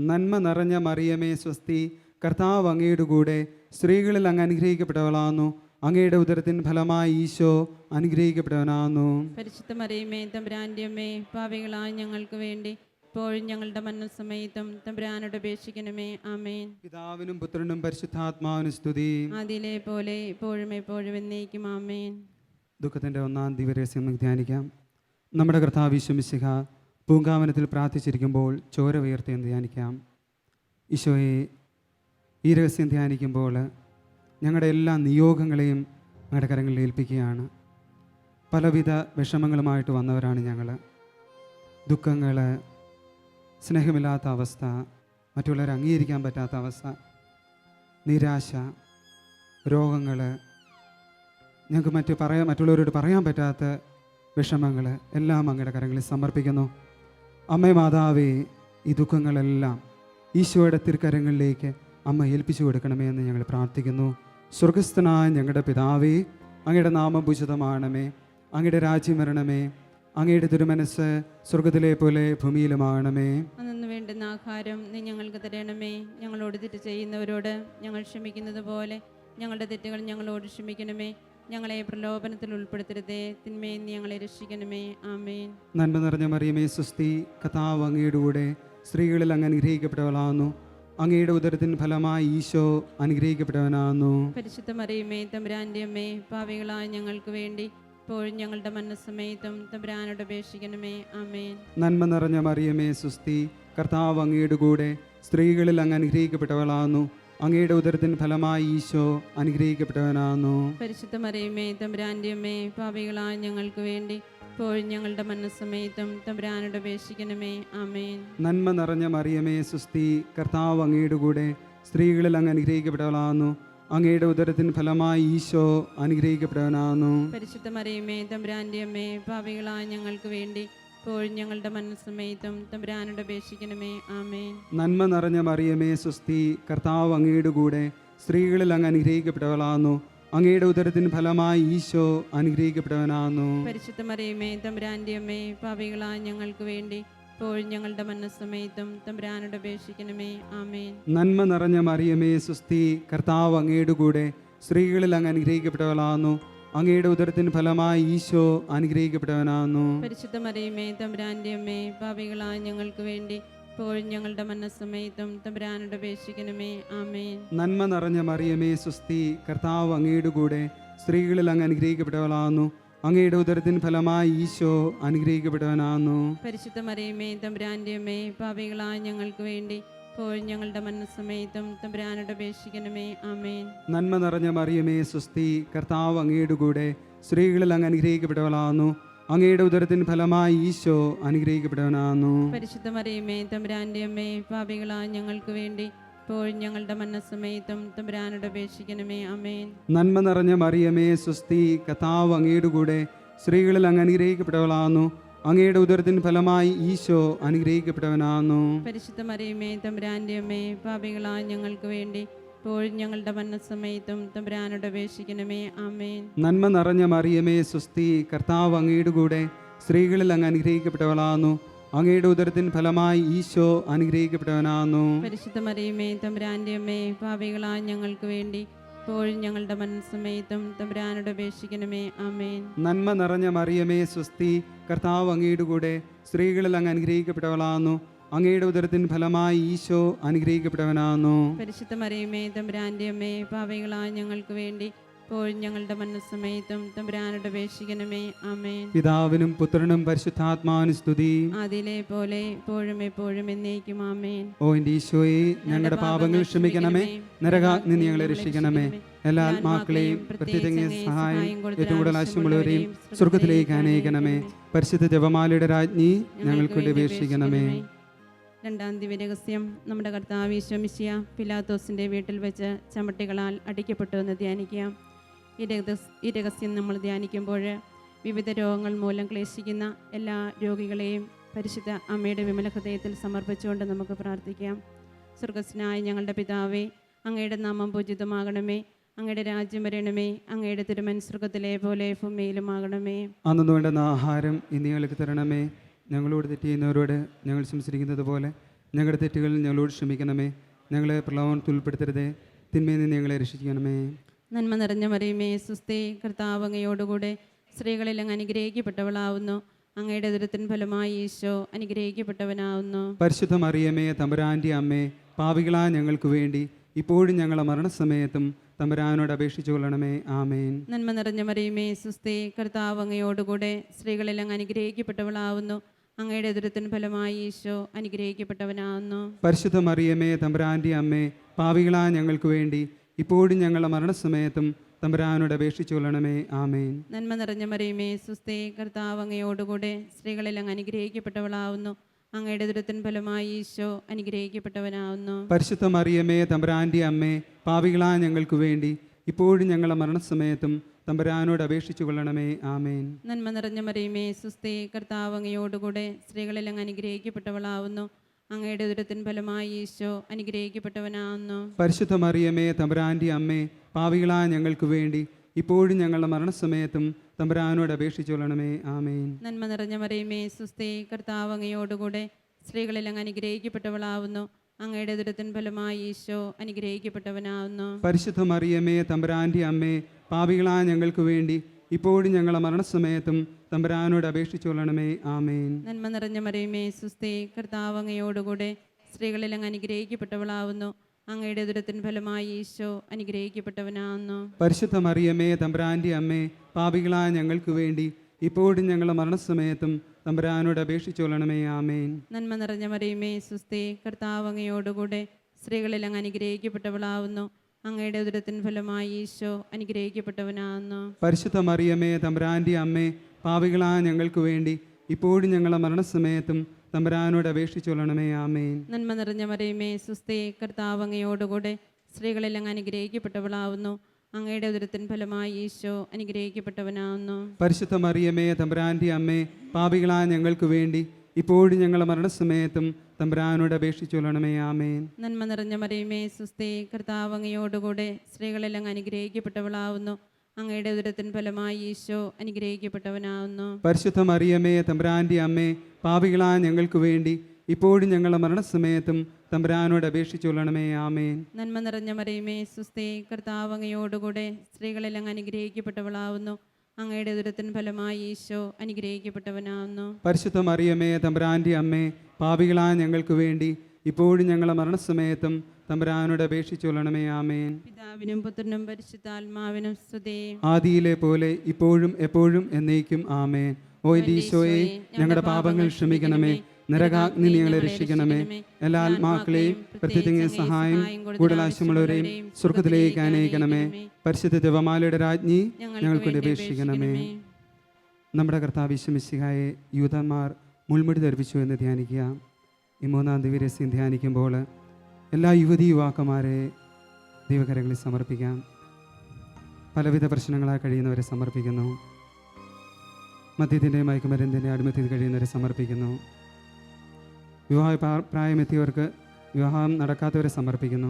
നന്മ നിറഞ്ഞ മറിയമേ സ്വസ്തി, കർത്താവ് അങ്ങയുടെ കൂടെ സ്ത്രീകളിൽ അങ്ങ് അനുഗ്രഹിക്കപ്പെട്ടവളാകുന്നു. അങ്ങയുടെ ഉദരത്തിൻ ഫലമായി ഈശോ അനുഗ്രഹിക്കപ്പെട്ടവനാകുന്നു. പരിശുദ്ധ മറിയമേ തമ്പുരാൻ്റെ അമ്മേ, പാപികളായ ഞങ്ങൾക്ക് വേണ്ടി ഇപ്പോഴും ഞങ്ങളുടെ മരണസമയത്തും തമ്പുരാനോട് അപേക്ഷിക്കണമേ. ആമേൻ. പിതാവിനും പുത്രനും പരിശുദ്ധാത്മാവിനും സ്തുതി. ആദിയിലെ പോലെ ഇപ്പോഴും എപ്പോഴും എന്നേക്കും. ആമേൻ. ദുഃഖത്തിൻ്റെ ഒന്നാം ദിവരഹസ്യം നമുക്ക് ധ്യാനിക്കാം. നമ്മുടെ കർത്താവ് ഈശോ മിശിഹ പൂങ്കാവനത്തിൽ പ്രാർത്ഥിച്ചിരിക്കുമ്പോൾ ചോര ഉയർത്തിയെന്ന് ധ്യാനിക്കാം. ഈശോയെ, ഈ രഹസ്യം ധ്യാനിക്കുമ്പോൾ ഞങ്ങളുടെ എല്ലാ നിയോഗങ്ങളെയും ഞങ്ങളുടെ കരങ്ങളിൽ ഏൽപ്പിക്കുകയാണ്. പലവിധ വിഷമങ്ങളുമായിട്ട് വന്നവരാണ് ഞങ്ങൾ. ദുഃഖങ്ങൾ, സ്നേഹമില്ലാത്ത അവസ്ഥ, മറ്റുള്ളവരെ അംഗീകരിക്കാൻ പറ്റാത്ത അവസ്ഥ, നിരാശ, രോഗങ്ങൾ, ഞങ്ങൾക്ക് മറ്റുള്ളവരോട് പറയാൻ പറ്റാത്ത വിഷമങ്ങൾ എല്ലാം അങ്ങയുടെ കരങ്ങളിൽ സമർപ്പിക്കുന്നു. അമ്മേ മാതാവേ, ഈ ദുഃഖങ്ങളെല്ലാം ഈശോയുടെ തിരുക്കരങ്ങളിലേക്ക് അമ്മ ഏൽപ്പിച്ചു കൊടുക്കണമേ എന്ന് ഞങ്ങൾ പ്രാർത്ഥിക്കുന്നു. സ്വർഗസ്ഥനായ ഞങ്ങളുടെ പിതാവേ, അങ്ങയുടെ നാമം പൂജിതമാകണമേ. അങ്ങയുടെ രാജ്യം വരണമേ. അങ്ങയുടെ തിരുമനസ്സ് സ്വർഗത്തിലെ പോലെ ഭൂമിയിലുമാകണമേ. അന്നു വേണ്ടുന്ന ആഹാരം നീ ഞങ്ങൾക്ക് തരണമേ. ഞങ്ങളോട് തെറ്റ് ചെയ്യുന്നവരോട് ഞങ്ങൾ ക്ഷമിക്കുന്നത് പോലെ ഞങ്ങളുടെ തെറ്റുകൾ ഞങ്ങളോട് ക്ഷമിക്കണമേ. ഞങ്ങളെ പ്രലോഭനത്തിൽ ഉൾപ്പെടുത്തരുതേ, തിന്മയിൽ നീ ഞങ്ങളെ രക്ഷിക്കണമേ. ആമേൻ. നന്മ നിറഞ്ഞ മറിയമേ സ്വസ്തി, കർത്താവ് അങ്ങയുടെ കൂടെ സ്ത്രീകളിൽ അങ്ങ് അനുഗ്രഹിക്കപ്പെട്ടവളാകുന്നു. അങ്ങയുടെ ഉദരത്തിൻ ഫലമായി ഈശോ അനുഗ്രഹിക്കപ്പെട്ടവനാകുന്നു. പരിശുദ്ധ മറിയമേ തമ്പുരാൻ്റെ അമ്മേ, പാപികളായ ഞങ്ങൾക്ക് വേണ്ടി ഇപ്പോഴും ഞങ്ങളുടെ മരണസമയത്തും തമ്പുരാനോട് അപേക്ഷിക്കണമേ. ആമേൻ. നന്മ നിറഞ്ഞ മറിയമേ സ്വസ്തി, കർത്താവ് അങ്ങയുടെ കൂടെ സ്ത്രീകളിൽ അങ്ങ് അനുഗ്രഹിക്കപ്പെട്ടവളാകുന്നു. അങ്ങയുടെ ഉദരത്തിൻ ഫലമായി ഈശോ അനുഗ്രഹിക്കപ്പെട്ടവനാകുന്നു. പരിശുദ്ധ മറിയമേ തമ്പുരാൻ്റെ അമ്മേ, പാപികളായ ഞങ്ങൾക്ക് വേണ്ടി ഇപ്പോഴും ഞങ്ങളുടെ മരണസമയത്തും തമ്പുരാനോട് അപേക്ഷിക്കണമേ. ആമേൻ. നന്മ നിറഞ്ഞ മറിയമേ സ്വസ്തി, കർത്താവ് അങ്ങയുടെ കൂടെ സ്ത്രീകളിൽ അങ്ങ് അനുഗ്രഹിക്കപ്പെട്ടവളാകുന്നു. അങ്ങയുടെ ഉദരത്തിൻ ഫലമായി ഈശോ അനുഗ്രഹിക്കപ്പെട്ടവനാകുന്നു. പരിശുദ്ധ മറിയമേ തമ്പുരാൻ്റെ അമ്മേ, പാപികളായ ഞങ്ങൾക്ക് വേണ്ടി ഇപ്പോഴും ഞങ്ങളുടെ മരണസമയത്തും തമ്പുരാനോട് അപേക്ഷിക്കണമേ. ആമേൻ. നന്മ നിറഞ്ഞ മറിയമേ സ്വസ്തി, കർത്താവ് അങ്ങയുടെ കൂടെ സ്ത്രീകളിൽ അങ്ങ് അനുഗ്രഹിക്കപ്പെട്ടവളാകുന്നു. അങ്ങയുടെ ഉദരത്തിൻ ഫലമായി ഈശോ അനുഗ്രഹിക്കപ്പെട്ടവനാകുന്നു. പരിശുദ്ധ മറിയമേ തമ്പുരാൻ്റെ അമ്മേ, പാപികളായ ഞങ്ങൾക്ക് വേണ്ടി ഇപ്പോഴും ഞങ്ങളുടെ മരണസമയത്തും തമ്പുരാനോട് അപേക്ഷിക്കണമേ. ആമേൻ. നന്മ നിറഞ്ഞ മറിയമേ സ്വസ്തി, കർത്താവ് അങ്ങയുടെ കൂടെ സ്ത്രീകളിൽ അങ്ങ് അനുഗ്രഹിക്കപ്പെട്ടവളാകുന്നു. അങ്ങയുടെ ഉദരത്തിൻ ഫലമായി ഈശോ അനുഗ്രഹിക്കപ്പെട്ടവനാകുന്നു. പരിശുദ്ധ മറിയമേ തമ്പുരാൻ്റെ അമ്മേ, പാപികളായ ഞങ്ങൾക്ക് വേണ്ടി ഇപ്പോഴും ഞങ്ങളുടെ മരണസമയത്തും തമ്പുരാനോട് അപേക്ഷിക്കണമേ. ആമേൻ. നന്മ നിറഞ്ഞ മറിയമേ സ്വസ്തി, കർത്താവ് അങ്ങയുടെ കൂടെ സ്ത്രീകളിൽ അങ്ങ് അനുഗ്രഹിക്കപ്പെട്ടവളാകുന്നു. അങ്ങയുടെ ഉദരത്തിൻ ഫലമായി ഈശോ അനുഗ്രഹിക്കപ്പെട്ടവനാകുന്നു. പരിശുദ്ധ മറിയമേ തമ്പുരാൻ്റെ അമ്മേ, പാപികളായ ഞങ്ങൾക്ക് വേണ്ടി ഇപ്പോഴും ഞങ്ങളുടെ മരണസമയത്തും തമ്പുരാനോട് അപേക്ഷിക്കണമേ. ആമേൻ. നന്മ നിറഞ്ഞ മറിയമേ സ്വസ്തി, കർത്താവ് അങ്ങയുടെ കൂടെ സ്ത്രീകളിൽ അങ്ങ് അനുഗ്രഹിക്കപ്പെട്ടവളാകുന്നു. അങ്ങയുടെ ഉദരത്തിൻ ഫലമായി ഈശോ അനുഗ്രഹിക്കപ്പെട്ടവനാകുന്നു. പരിശുദ്ധ മറിയമേ തമ്പുരാൻ്റെ അമ്മേ, പാപികളായ ഞങ്ങൾക്ക് വേണ്ടി ഇപ്പോഴും ഞങ്ങളുടെ മരണസമയത്തും തമ്പുരാനോട് അപേക്ഷിക്കണമേ. ആമേൻ. നന്മ നിറഞ്ഞ മറിയമേ സ്വസ്തി, കർത്താവ് അങ്ങയുടെ കൂടെ സ്ത്രീകളിൽ അങ്ങ് അനുഗ്രഹിക്കപ്പെട്ടവളാകുന്നു. അങ്ങയുടെ ഉദരത്തിൻ ഫലമായി ഈശോ അനുഗ്രഹിക്കപ്പെട്ടവനാകുന്നു. പരിശുദ്ധ മറിയമേ തമ്പുരാൻ്റെ അമ്മേ, പാപികളായ ഞങ്ങൾക്ക് വേണ്ടി ഇപ്പോഴും ഞങ്ങളുടെ മരണസമയത്തും തമ്പുരാനോട് അപേക്ഷിക്കണമേ. ആമേൻ. നന്മ നിറഞ്ഞ മറിയമേ സ്വസ്തി, കർത്താവ് അങ്ങയുടെ കൂടെ സ്ത്രീകളിൽ അങ്ങ് അനുഗ്രഹിക്കപ്പെട്ടവളാകുന്നു. അങ്ങയുടെ ഉദരത്തിൻ ഫലമായി ഈശോ അനുഗ്രഹിക്കപ്പെട്ടവനാകുന്നു. പരിശുദ്ധ മറിയമേ തമ്പുരാൻ്റെ അമ്മേ, പാപികളായ ഞങ്ങൾക്ക് വേണ്ടി ഇപ്പോഴും ഞങ്ങളുടെ മരണസമയത്തും തമ്പുരാനോട് അപേക്ഷിക്കണമേ. ആമേൻ. നന്മ നിറഞ്ഞ മറിയമേ സ്വസ്തി, കർത്താവ് അങ്ങയുടെ കൂടെ സ്ത്രീകളിൽ അങ്ങ് അനുഗ്രഹിക്കപ്പെട്ടവളാകുന്നു. അങ്ങയുടെ ഉദരത്തിൻ ഫലമായി ഈശോ അനുഗ്രഹിക്കപ്പെട്ടവനാകുന്നു. പരിശുദ്ധ മറിയമേ തമ്പുരാൻ്റെ അമ്മേ, പാപികളായ ഞങ്ങൾക്ക് വേണ്ടി ഇപ്പോഴും ഞങ്ങളുടെ മരണസമയത്തും തമ്പുരാനോട് അപേക്ഷിക്കണമേ. ആമേൻ. പിതാവിനും പുത്രനും പരിശുദ്ധാത്മാവിനും സ്തുതി. അതിലെ പോലെ ഇപ്പോഴും എപ്പോഴും എന്നേക്കും. ആമേൻ. ഓ എൻ്റെ ഈശോയെ, ഞങ്ങളുടെ പാപങ്ങൾ ക്ഷമിക്കണമേ, നരകാഗ്നി ഞങ്ങളെ രക്ഷിക്കണമേ, എല്ലാ ആത്മാക്കളെയും പ്രത്യേക സഹായം ഏറ്റവും കൂടുതൽ ആവശ്യമുള്ളവരെയും സ്വർഗത്തിലേക്ക് അനയിക്കണമേ. പരിശുദ്ധ ജപമാലയുടെ രാജ്ഞി ഞങ്ങൾക്ക് വേണ്ടി അപേക്ഷിക്കണമേ. രണ്ടാം ദിവ്യരഹസ്യം. നമ്മുടെ കർത്താവ് ഈശോ മിശിഹാ പിലാത്തോസിൻ്റെ വീട്ടിൽ വെച്ച് ചമ്മട്ടികളാൽ അടിക്കപ്പെട്ടു എന്ന് ധ്യാനിക്കാം. ഈ രഹസ്യം നമ്മൾ ധ്യാനിക്കുമ്പോൾ വിവിധ രോഗങ്ങൾ മൂലം ക്ലേശിക്കുന്ന എല്ലാ രോഗികളെയും പരിശുദ്ധ അമ്മയുടെ വിമല ഹൃദയത്തിൽ സമർപ്പിച്ചുകൊണ്ട് നമുക്ക് പ്രാർത്ഥിക്കാം. സ്വർഗസ്നായ ഞങ്ങളുടെ പിതാവേ, അങ്ങയുടെ നാമം പൂജിതമാകണമേ, അങ്ങയുടെ രാജ്യം വരണമേ, അങ്ങയുടെ തിരുമൻ സ്വർഗത്തിലെ പോലെ ഭൂമിയിലുമാകണമേ. അന്നു വേണ്ടുന്ന ആഹാരം ഇന്ന് ഞങ്ങൾക്ക് തരണമേ. ഞങ്ങളോട് തെറ്റ് ചെയ്യുന്നവരോട് ഞങ്ങൾ സംസാരിക്കുന്നത് പോലെ ഞങ്ങളുടെ തെറ്റുകൾ ഞങ്ങളോട് ക്ഷമിക്കണമേ. ഞങ്ങളെ പ്രലോഭനത്തിൽ ഉൾപ്പെടുത്തരുതേ, തിന്മയിൽ നിന്ന് ഞങ്ങളെ രക്ഷിക്കണമേ. നന്മ നിറഞ്ഞ മറിയമേ, സുസ്ഥി, കർത്താവ് അങ്ങയോടുകൂടെ സ്ത്രീകളിൽ അങ്ങ് അനുഗ്രഹിക്കപ്പെട്ടവളാവുന്നു. അങ്ങയുടെ ഉദരത്തിൻ ഫലമായി ഈശോ അനുഗ്രഹിക്കപ്പെട്ടവനാവുന്നു. പരിശുദ്ധ മറിയമേ, തമ്പുരാൻ്റെ അമ്മേ, പാപികളാ ഞങ്ങൾക്ക് വേണ്ടി ഇപ്പോഴും ഞങ്ങളുടെ മരണസമയത്തും തമ്പുരാനോട് അപേക്ഷിച്ചു കൊള്ളണമേ. ആമേൻ. നന്മ നിറഞ്ഞ മറിയമേ, സുസ്ഥി, കർത്താവ് അങ്ങയോടുകൂടെ സ്ത്രീകളിൽ അങ്ങ് അനുഗ്രഹിക്കപ്പെട്ടവളാവുന്നു. അങ്ങയുടെ ഉദരത്തിൻ ഫലമായി ഈശോ അനുഗ്രഹിക്കപ്പെട്ടവനാവുന്നു. പരിശുദ്ധ മറിയമേ, തമ്പുരാൻ്റെ അമ്മേ, പാപികളാ ഞങ്ങൾക്ക് വേണ്ടി ഇപ്പോഴും ഞങ്ങളുടെ മരണസമയത്തും തമ്പുരാനോട് അപേക്ഷിച്ചു കൊള്ളണമേ. ആമേൻ. നന്മ നിറഞ്ഞ മറിയമേ, സുസ്ഥി, കർത്താവ് അങ്ങയോടുകൂടെ സ്ത്രീകളിൽ അങ്ങ് അനുഗ്രഹിക്കപ്പെട്ടവളാവുന്നു. അങ്ങയുടെ ഉദരത്തിൻ ഫലമായി ഈശോ അനുഗ്രഹിക്കപ്പെട്ടവനാവുന്നു. പരിശുദ്ധ മറിയമേ, തമ്പുരാൻ്റെ അമ്മേ, പാപികളാ ഞങ്ങൾക്ക് വേണ്ടി ഇപ്പോഴും ഞങ്ങളുടെ മരണസമയത്തും തമ്പുരാനോട് അപേക്ഷിച്ചു കൊള്ളണമേ. ആമേൻ. നന്മ നിറഞ്ഞ മറിയമേ, സുസ്ഥി, കർത്താവ് അങ്ങയോടുകൂടെ സ്ത്രീകളിൽ അങ്ങ് അനുഗ്രഹിക്കപ്പെട്ടവളാവുന്നു. അങ്ങയുടെ ഉദരത്തിൻ ഫലമായി ഈശോ അനുഗ്രഹിക്കപ്പെട്ടവനാവുന്നു. പരിശുദ്ധ മറിയമേ, തമ്പുരാൻ്റെ അമ്മേ, പാപികളാ ഞങ്ങൾക്ക് വേണ്ടി ഇപ്പോഴും ഞങ്ങളുടെ മരണസമയത്തും തമ്പുരാനോട് അപേക്ഷിച്ചു കൊള്ളണമേ. ആമേൻ. നന്മ നിറഞ്ഞ മറിയമേ, സുസ്ഥി, കർത്താവ് അങ്ങയോടുകൂടെ സ്ത്രീകളിൽ അങ്ങ് അനുഗ്രഹിക്കപ്പെട്ടവളാവുന്നു. അങ്ങയുടെ ഉദരത്തിൻ ഫലമായി ഈശോ അനുഗ്രഹിക്കപ്പെട്ടവനാവുന്നു. പരിശുദ്ധ മറിയമേ, തമ്പുരാൻ്റെ അമ്മേ, പാപികളാ ഞങ്ങൾക്ക് വേണ്ടി ഇപ്പോഴും ഞങ്ങളുടെ മരണസമയത്തും തമ്പുരാനോട് അപേക്ഷിച്ചു കൊള്ളണമേ. ആമേൻ. നന്മ നിറഞ്ഞ മറിയമേ, സുസ്ഥി, കർത്താവ് അങ്ങയോടുകൂടെ സ്ത്രീകളിൽ അങ്ങ് അനുഗ്രഹിക്കപ്പെട്ടവളാവുന്നു. അങ്ങയുടെ ഉദരത്തിൻ ഫലമായി ഈശോ അനുഗ്രഹിക്കപ്പെട്ടവനാവുന്നു. പരിശുദ്ധ മറിയമേ, തമ്പുരാൻ്റെ അമ്മേ, പാപികളാ ഞങ്ങൾക്ക് വേണ്ടി ഇപ്പോഴും ഞങ്ങളുടെ മരണസമയത്തും തമ്പുരാനോട് അപേക്ഷിച്ചു കൊള്ളണമേ. ആമേൻ. നന്മ നിറഞ്ഞ മറിയമേ, സുസ്ഥി, കർത്താവ് അങ്ങയോടുകൂടെ സ്ത്രീകളിൽ അങ്ങ് അനുഗ്രഹിക്കപ്പെട്ടവളാവുന്നു. അങ്ങയുടെ ഉദരത്തിൻ ഫലമായി ഈശോ അനുഗ്രഹിക്കപ്പെട്ടവനാവുന്നു. പരിശുദ്ധ മറിയമേ, തമ്പുരാൻ്റെ അമ്മേ, പാപികളാ ഞങ്ങൾക്ക് വേണ്ടി ഇപ്പോഴും ഞങ്ങളുടെ മരണസമയത്തും തമ്പുരാനോട് അപേക്ഷിച്ചു കൊള്ളണമേ. ആമേൻ. നന്മ നിറഞ്ഞ മറിയമേ, സുസ്ഥി, കർത്താവ് അങ്ങയോടുകൂടെ സ്ത്രീകളിൽ അങ്ങ് അനുഗ്രഹിക്കപ്പെട്ടവളാവുന്നു. അങ്ങയുടെ ഉദരത്തിൻ ഫലമായി ഈശോ അനുഗ്രഹിക്കപ്പെട്ടവനാവുന്നു. പരിശുദ്ധ മറിയമേ, തമ്പുരാൻ്റെ അമ്മേ, പാപികളാ ഞങ്ങൾക്ക് വേണ്ടി ഇപ്പോഴും ഞങ്ങളുടെ മരണസമയത്തും തമ്പുരാനോട് അപേക്ഷിച്ചു കൊള്ളണമേ. ആമേൻ. നന്മ നിറഞ്ഞ മറിയമേ, സുസ്ഥി, കർത്താവ് അങ്ങയോടുകൂടെ സ്ത്രീകളിൽ അങ്ങ് അനുഗ്രഹിക്കപ്പെട്ടവളാവുന്നു. അങ്ങയുടെ ഉദരത്തിൻ ഫലമായി ഈശോ അനുഗ്രഹിക്കപ്പെട്ടവനാവുന്നു. പരിശുദ്ധ മറിയമേ, തമ്പുരാൻ്റെ അമ്മേ, പാപികളാ ഞങ്ങൾക്ക് വേണ്ടി ഇപ്പോഴും ഞങ്ങളുടെ മരണസമയത്തും തമ്പുരാനോട് അപേക്ഷിച്ചു കൊള്ളണമേ. ആമേൻ. നന്മ നിറഞ്ഞ മറിയമേ, സുസ്ഥി, കർത്താവ് അങ്ങയോടുകൂടെ സ്ത്രീകളിൽ അങ്ങ് അനുഗ്രഹിക്കപ്പെട്ടവളാവുന്നു. അങ്ങയുടെ ഉദരത്തിൻ ഫലമായി ഈശോ അനുഗ്രഹിക്കപ്പെട്ടവനാവുന്നു. പരിശുദ്ധ മറിയമേ, തമ്പുരാൻ്റെ അമ്മേ, പാപികളാ ഞങ്ങൾക്ക് വേണ്ടി ഇപ്പോഴും ഞങ്ങളുടെ മരണസമയത്തും തമ്പുരാനോട് അപേക്ഷിച്ചു കൊള്ളണമേ. ആമേൻ. പിതാവിനും പുത്രനും പരിശുദ്ധാത്മാവിനും സ്തുതി. ആദിയിലെ പോലെ ഇപ്പോഴും എപ്പോഴും എന്നേക്കും. ആമേൻ. ഓ എൻ്റെ ഈശോയെ, ഞങ്ങളുടെ പാപങ്ങൾ ക്ഷമിക്കണമേ, നരകാഗ്നി ഞങ്ങളെ രക്ഷിക്കണമേ, എല്ലാ ആത്മാക്കളെയും പ്രത്യേക സഹായം കൂടുതൽ ആവശ്യമുള്ളവരെയും സ്വർഗത്തിലേക്ക് അനയിക്കണമേ. പരിശുദ്ധ ജപമാലയുടെ രാജ്ഞി ഞങ്ങൾക്ക് വേണ്ടി അപേക്ഷിക്കണമേ. നമ്മുടെ കർത്താവ് ഈശോ മിശിഹായെ യൂതന്മാർ മുൾമുടി ധരിപ്പിച്ചു എന്ന് ധ്യാനിക്കുക. ഈ മൂന്നാം ദിവ്യരഹസ്യം ധ്യാനിക്കുമ്പോൾ എല്ലാ യുവതി യുവാക്കന്മാരെ ദൈവകരങ്ങളിൽ സമർപ്പിക്കാം. പലവിധ പ്രശ്നങ്ങളായി കഴിയുന്നവരെ സമർപ്പിക്കുന്നു. മദ്യത്തിൻ്റെ മയക്കുമരുന്നിൻ്റെ അടിമത്തിൽ കഴിയുന്നവരെ സമർപ്പിക്കുന്നു. വിവാഹ പ്രായമെത്തിയവർക്ക് വിവാഹം നടക്കാത്തവരെ സമർപ്പിക്കുന്നു.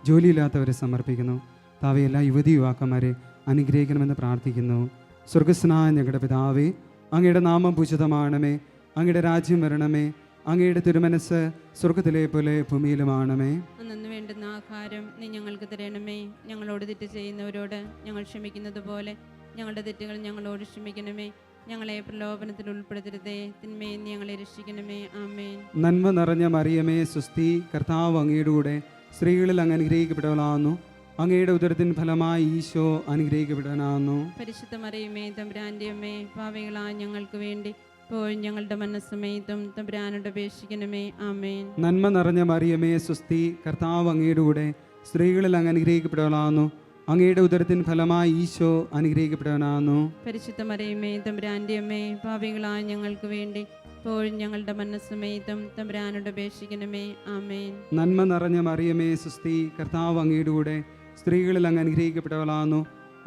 ജോലിയില്ലാത്തവരെ സമർപ്പിക്കുന്നു. താവേ, എല്ലാ യുവതി യുവാക്കന്മാരെ അനുഗ്രഹിക്കണമെന്ന് പ്രാർത്ഥിക്കുന്നു. സ്വർഗസ്നായ ഞങ്ങളുടെ പിതാവേ, അങ്ങയുടെ നാമം പൂജിതമാണമേ, അങ്ങയുടെ രാജ്യം വരണമേ, അങ്ങയുടെ തിരുമനസ് സ്വർഗത്തിലെ പോലെ ഭൂമിയിലുമാണമേ. അന്നു വേണ്ടുന്ന ആഹാരം നീ ഞങ്ങൾക്ക് തരണമേ. ഞങ്ങളോട് തെറ്റ് ചെയ്യുന്നവരോട് ഞങ്ങൾ ക്ഷമിക്കുന്നത് പോലെ ഞങ്ങളുടെ തെറ്റുകൾ ഞങ്ങളോട് ക്ഷമിക്കണമേ. ഞങ്ങളെ പ്രലോഭനത്തിൽ ഉൾപ്പെടുത്തരുതേ, തിന്മയിൽ നിന്ന് ഞങ്ങളെ രക്ഷിക്കണമേ. ആമേൻ. നന്മ നിറഞ്ഞ മറിയമേ, സുസ്ഥി, കർത്താവ് അങ്ങയുടെ കൂടെ സ്ത്രീകളിൽ അങ്ങ് അനുഗ്രഹിക്കപ്പെട്ടവളാകുന്നു. അങ്ങയുടെ ഉദരത്തിൻ ഫലമായി ഈശോ അനുഗ്രഹിക്കപ്പെട്ടവനാകുന്നു. പരിശുദ്ധ മറിയമേ തമ്പുരാൻ്റെ അമ്മേ, പാപികളായ ഞങ്ങൾക്ക് വേണ്ടി ഇപ്പോഴും ഞങ്ങളുടെ മരണസമയത്തും തമ്പുരാനോട് അപേക്ഷിക്കണമേ. ആമേൻ. നന്മ നിറഞ്ഞ മറിയമേ സ്വസ്തി, കർത്താവ് അങ്ങയുടെ കൂടെ സ്ത്രീകളിൽ അങ്ങ് അനുഗ്രഹിക്കപ്പെട്ടവളാകുന്നു. അങ്ങയുടെ ഉദരത്തിൻ ഫലമായി ഈശോ അനുഗ്രഹിക്കപ്പെട്ടവനാകുന്നു. പരിശുദ്ധ മറിയമേ തമ്പുരാൻ്റെ അമ്മേ, പാപികളായ ഞങ്ങൾക്ക് വേണ്ടി ഇപ്പോഴും ഞങ്ങളുടെ മരണസമയത്തും തമ്പുരാനോട് അപേക്ഷിക്കണമേ. ആമേൻ. നന്മ നിറഞ്ഞ മറിയമേ സ്വസ്തി, കർത്താവ് അങ്ങയുടെ കൂടെ സ്ത്രീകളിൽ അങ്ങ് അനുഗ്രഹിക്കപ്പെട്ടവളാകുന്നു.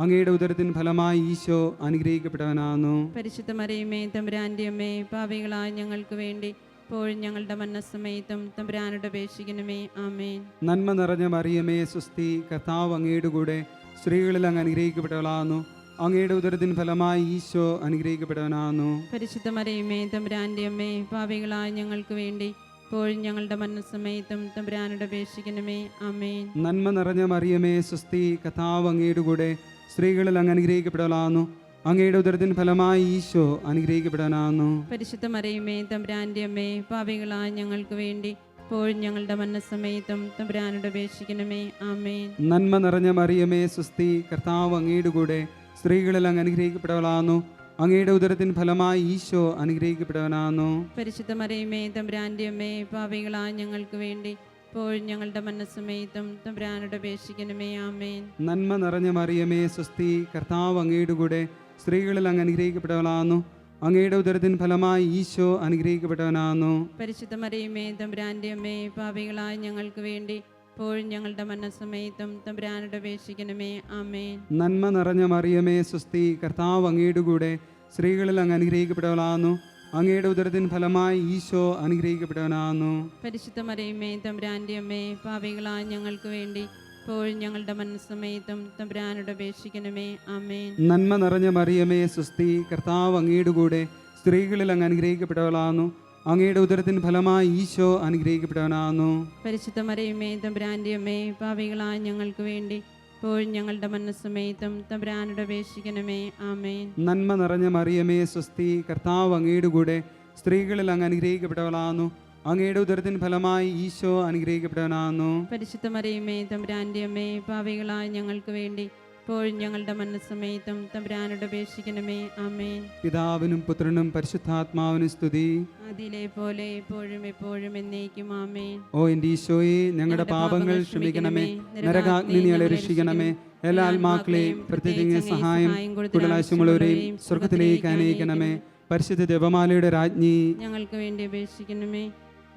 അങ്ങയുടെ ഉദരത്തിൻ ഫലമായി ഈശോ അനുഗ്രഹിക്കപ്പെട്ടവനാകുന്നു. പരിശുദ്ധ മറിയമേ തമ്പുരാൻ്റെ അമ്മേ, പാപികളായ ഞങ്ങൾക്ക് വേണ്ടി ഇപ്പോഴും ഞങ്ങളുടെ മരണസമയത്തും തമ്പുരാനോട് അപേക്ഷിക്കണമേ. ആമേൻ. നന്മ നിറഞ്ഞ മറിയമേ സ്വസ്തി, കർത്താവ് അങ്ങയുടെ കൂടെ സ്ത്രീകളിൽ അങ്ങ് അനുഗ്രഹിക്കപ്പെട്ടവളാകുന്നു. അങ്ങയുടെ ഉദരത്തിൻ ഫലമായി ഈശോ അനുഗ്രഹിക്കപ്പെട്ടവനാകുന്നു. പരിശുദ്ധ മറിയമേ തമ്പുരാൻ്റെ അമ്മേ, പാപികളായ ഞങ്ങൾക്ക് വേണ്ടി ഇപ്പോഴും ഞങ്ങളുടെ മരണസമയത്തും തമ്പുരാനോട് അപേക്ഷിക്കണമേ. ആമേൻ. നന്മ നിറഞ്ഞ മറിയമേ സ്വസ്തി, കർത്താവ് അങ്ങയുടെ കൂടെ സ്ത്രീകളിൽ അങ്ങ് അനുഗ്രഹിക്കപ്പെട്ടവളാകുന്നു. അങ്ങയുടെ ഉദരത്തിൻ ഫലമായി ഈശോ അനുഗ്രഹിക്കപ്പെടാനാകുന്നു. പരിശുദ്ധ മറിയമേ തമ്പുരാൻ്റെ അമ്മേ, പാപികളായ ഞങ്ങൾക്ക് വേണ്ടി ഇപ്പോഴും ഞങ്ങളുടെ മരണസമയത്തും തമ്പുരാനോട് അപേക്ഷിക്കണമേ. ആമേൻ. നന്മ നിറഞ്ഞ മറിയമേ സ്വസ്തി, കർത്താവ് അങ്ങയുടെ കൂടെ സ്ത്രീകളിൽ അങ്ങ് അനുഗ്രഹിക്കപ്പെട്ടവളാകുന്നു. അങ്ങയുടെ ഉദരത്തിൻ ഫലമായി ഈശോ അനുഗ്രഹിക്കപ്പെട്ടവനാകുന്നു. പരിശുദ്ധ മറിയമേ തമ്പുരാൻ്റെ അമ്മേ, പാപികളായ ഞങ്ങൾക്ക് വേണ്ടി ഇപ്പോഴും ഞങ്ങളുടെ മരണസമയത്തും തമ്പുരാനോട് അപേക്ഷിക്കണമേ. ആമേൻ. നന്മ നിറഞ്ഞ മറിയമേ സ്വസ്തി, കർത്താവ് അങ്ങയുടെ കൂടെ സ്ത്രീകളിൽ അങ്ങ് അനുഗ്രഹിക്കപ്പെട്ടവളാകുന്നു. അങ്ങയുടെ ഉദരത്തിൻ ഫലമായി ഈശോ അനുഗ്രഹിക്കപ്പെട്ടവനാകുന്നു. പരിശുദ്ധ മറിയമേ തമ്പുരാൻ്റെ അമ്മേ, പാപികളായ ഞങ്ങൾക്ക് വേണ്ടി ഇപ്പോഴും ഞങ്ങളുടെ മരണസമയത്തും തമ്പുരാനോട് അപേക്ഷിക്കണമേ. ആമേൻ. നന്മ നിറഞ്ഞ മറിയമേ സ്വസ്തി, കർത്താവ് അങ്ങയുടെ കൂടെ സ്ത്രീകളിൽ അങ്ങ് അനുഗ്രഹിക്കപ്പെട്ടവളാകുന്നു. അങ്ങയുടെ ഉദരത്തിൻ ഫലമായി ഈശോ അനുഗ്രഹിക്കപ്പെട്ടവനാകുന്നു. പരിശുദ്ധ മറിയമേ തമ്പുരാൻ്റെ അമ്മേ, പാപികളായ ഞങ്ങൾക്ക് വേണ്ടി ഇപ്പോഴും ഞങ്ങളുടെ മരണസമയത്തും തമ്പുരാനോട് അപേക്ഷിക്കണമേ. ആമേൻ. നന്മ നിറഞ്ഞ മറിയമേ സ്വസ്തി, കർത്താവ് അങ്ങയുടെ കൂടെ സ്ത്രീകളിൽ അങ്ങ് അനുഗ്രഹിക്കപ്പെട്ടവളാകുന്നു. അങ്ങയുടെ ഉദരത്തിൻ ഫലമായി ഈശോ അനുഗ്രഹിക്കപ്പെട്ടവനാകുന്നു. പരിശുദ്ധ മറിയമേ തമ്പുരാൻ്റെ അമ്മേ, പാപികളായ ഞങ്ങൾക്ക് വേണ്ടി ഇപ്പോഴും ഞങ്ങളുടെ മരണസമയത്തും തമ്പുരാനോട് അപേക്ഷിക്കണമേ. ആമേൻ. നന്മ നിറഞ്ഞ മറിയമേ സ്വസ്തി, കർത്താവ് അങ്ങയുടെ കൂടെ സ്ത്രീകളിൽ അങ്ങ് അനുഗ്രഹിക്കപ്പെട്ടവളാകുന്നു. അങ്ങയുടെ ഉദരത്തിൻ ഫലമായി ഈശോ അനുഗ്രഹിക്കപ്പെട്ടവനാകുന്നു. പരിശുദ്ധ മറിയമേ തമ്പുരാൻ്റെ അമ്മേ, പാപികളായ ഞങ്ങൾക്ക് വേണ്ടി ഇപ്പോഴും ഞങ്ങളുടെ മരണസമയത്തും തമ്പുരാനോട് അപേക്ഷിക്കണമേ. ആമേൻ. പിതാവിനും പുത്രനും പരിശുദ്ധാത്മാവിനും സ്തുതി. അതിലെ പോലെ എപ്പോഴും എപ്പോഴും എന്നേക്കും. ആമേൻ. ഓ എൻ്റെ ഈശോയെ, ഞങ്ങളുടെ പാപങ്ങൾ ക്ഷമിക്കണമേ, നരകാഗ്നി ഞങ്ങളെ രക്ഷിക്കണമേ, എല്ലാ ആത്മാക്കളെയും പ്രത്യേക സഹായം കൂടുതലാശമുള്ളവരെയും സ്വർഗത്തിലേക്ക് അനയിക്കണമേ. പരിശുദ്ധ ജപമാലയുടെ രാജ്ഞി, ഞങ്ങൾക്ക് വേണ്ടി അപേക്ഷിക്കണമേ.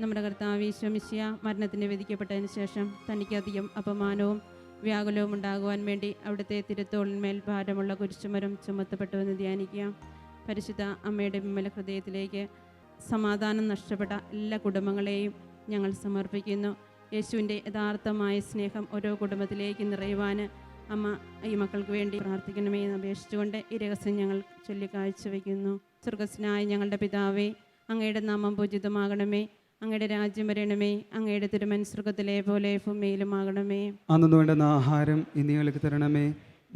നമ്മുടെ കർത്താവ് ഈശോ മിശിഹ മരണത്തിന് വിധിക്കപ്പെട്ടതിന് ശേഷം തനിക്കധികം അപമാനവും വ്യാകുലവും ഉണ്ടാകുവാൻ വേണ്ടി അവിടുത്തെ തിരുത്തോളിന്മേൽ ഭാരമുള്ള കുരിശുമരം ചുമത്തപ്പെട്ടുവെന്ന് ധ്യാനിക്കുക. പരിശുദ്ധ അമ്മയുടെ വിമല ഹൃദയത്തിലേക്ക് സമാധാനം നഷ്ടപ്പെട്ട എല്ലാ കുടുംബങ്ങളെയും ഞങ്ങൾ സമർപ്പിക്കുന്നു. യേശുവിൻ്റെ യഥാർത്ഥമായ സ്നേഹം ഓരോ കുടുംബത്തിലേക്ക് നിറയുവാൻ അമ്മ ഈ മക്കൾക്ക് വേണ്ടി പ്രാർത്ഥിക്കണമേ എന്ന് അപേക്ഷിച്ചുകൊണ്ട് ഈ രഹസ്യം ഞങ്ങൾ ചൊല്ലിക്കാഴ്ചവെക്കുന്നു. സ്വർഗസ്നായ ഞങ്ങളുടെ പിതാവേ, അങ്ങയുടെ നാമം പൂജിതമാകണമേ, അങ്ങയുടെ രാജ്യം വരണമേ, അങ്ങയുടെ തിരുമൻ സ്വർഗത്തിലെ പോലെ ഭൂമിയിലുമാകണമേ. അന്നു വേണ്ടുന്ന ആഹാരം ഇന്ന് ഞങ്ങൾക്ക് തരണമേ.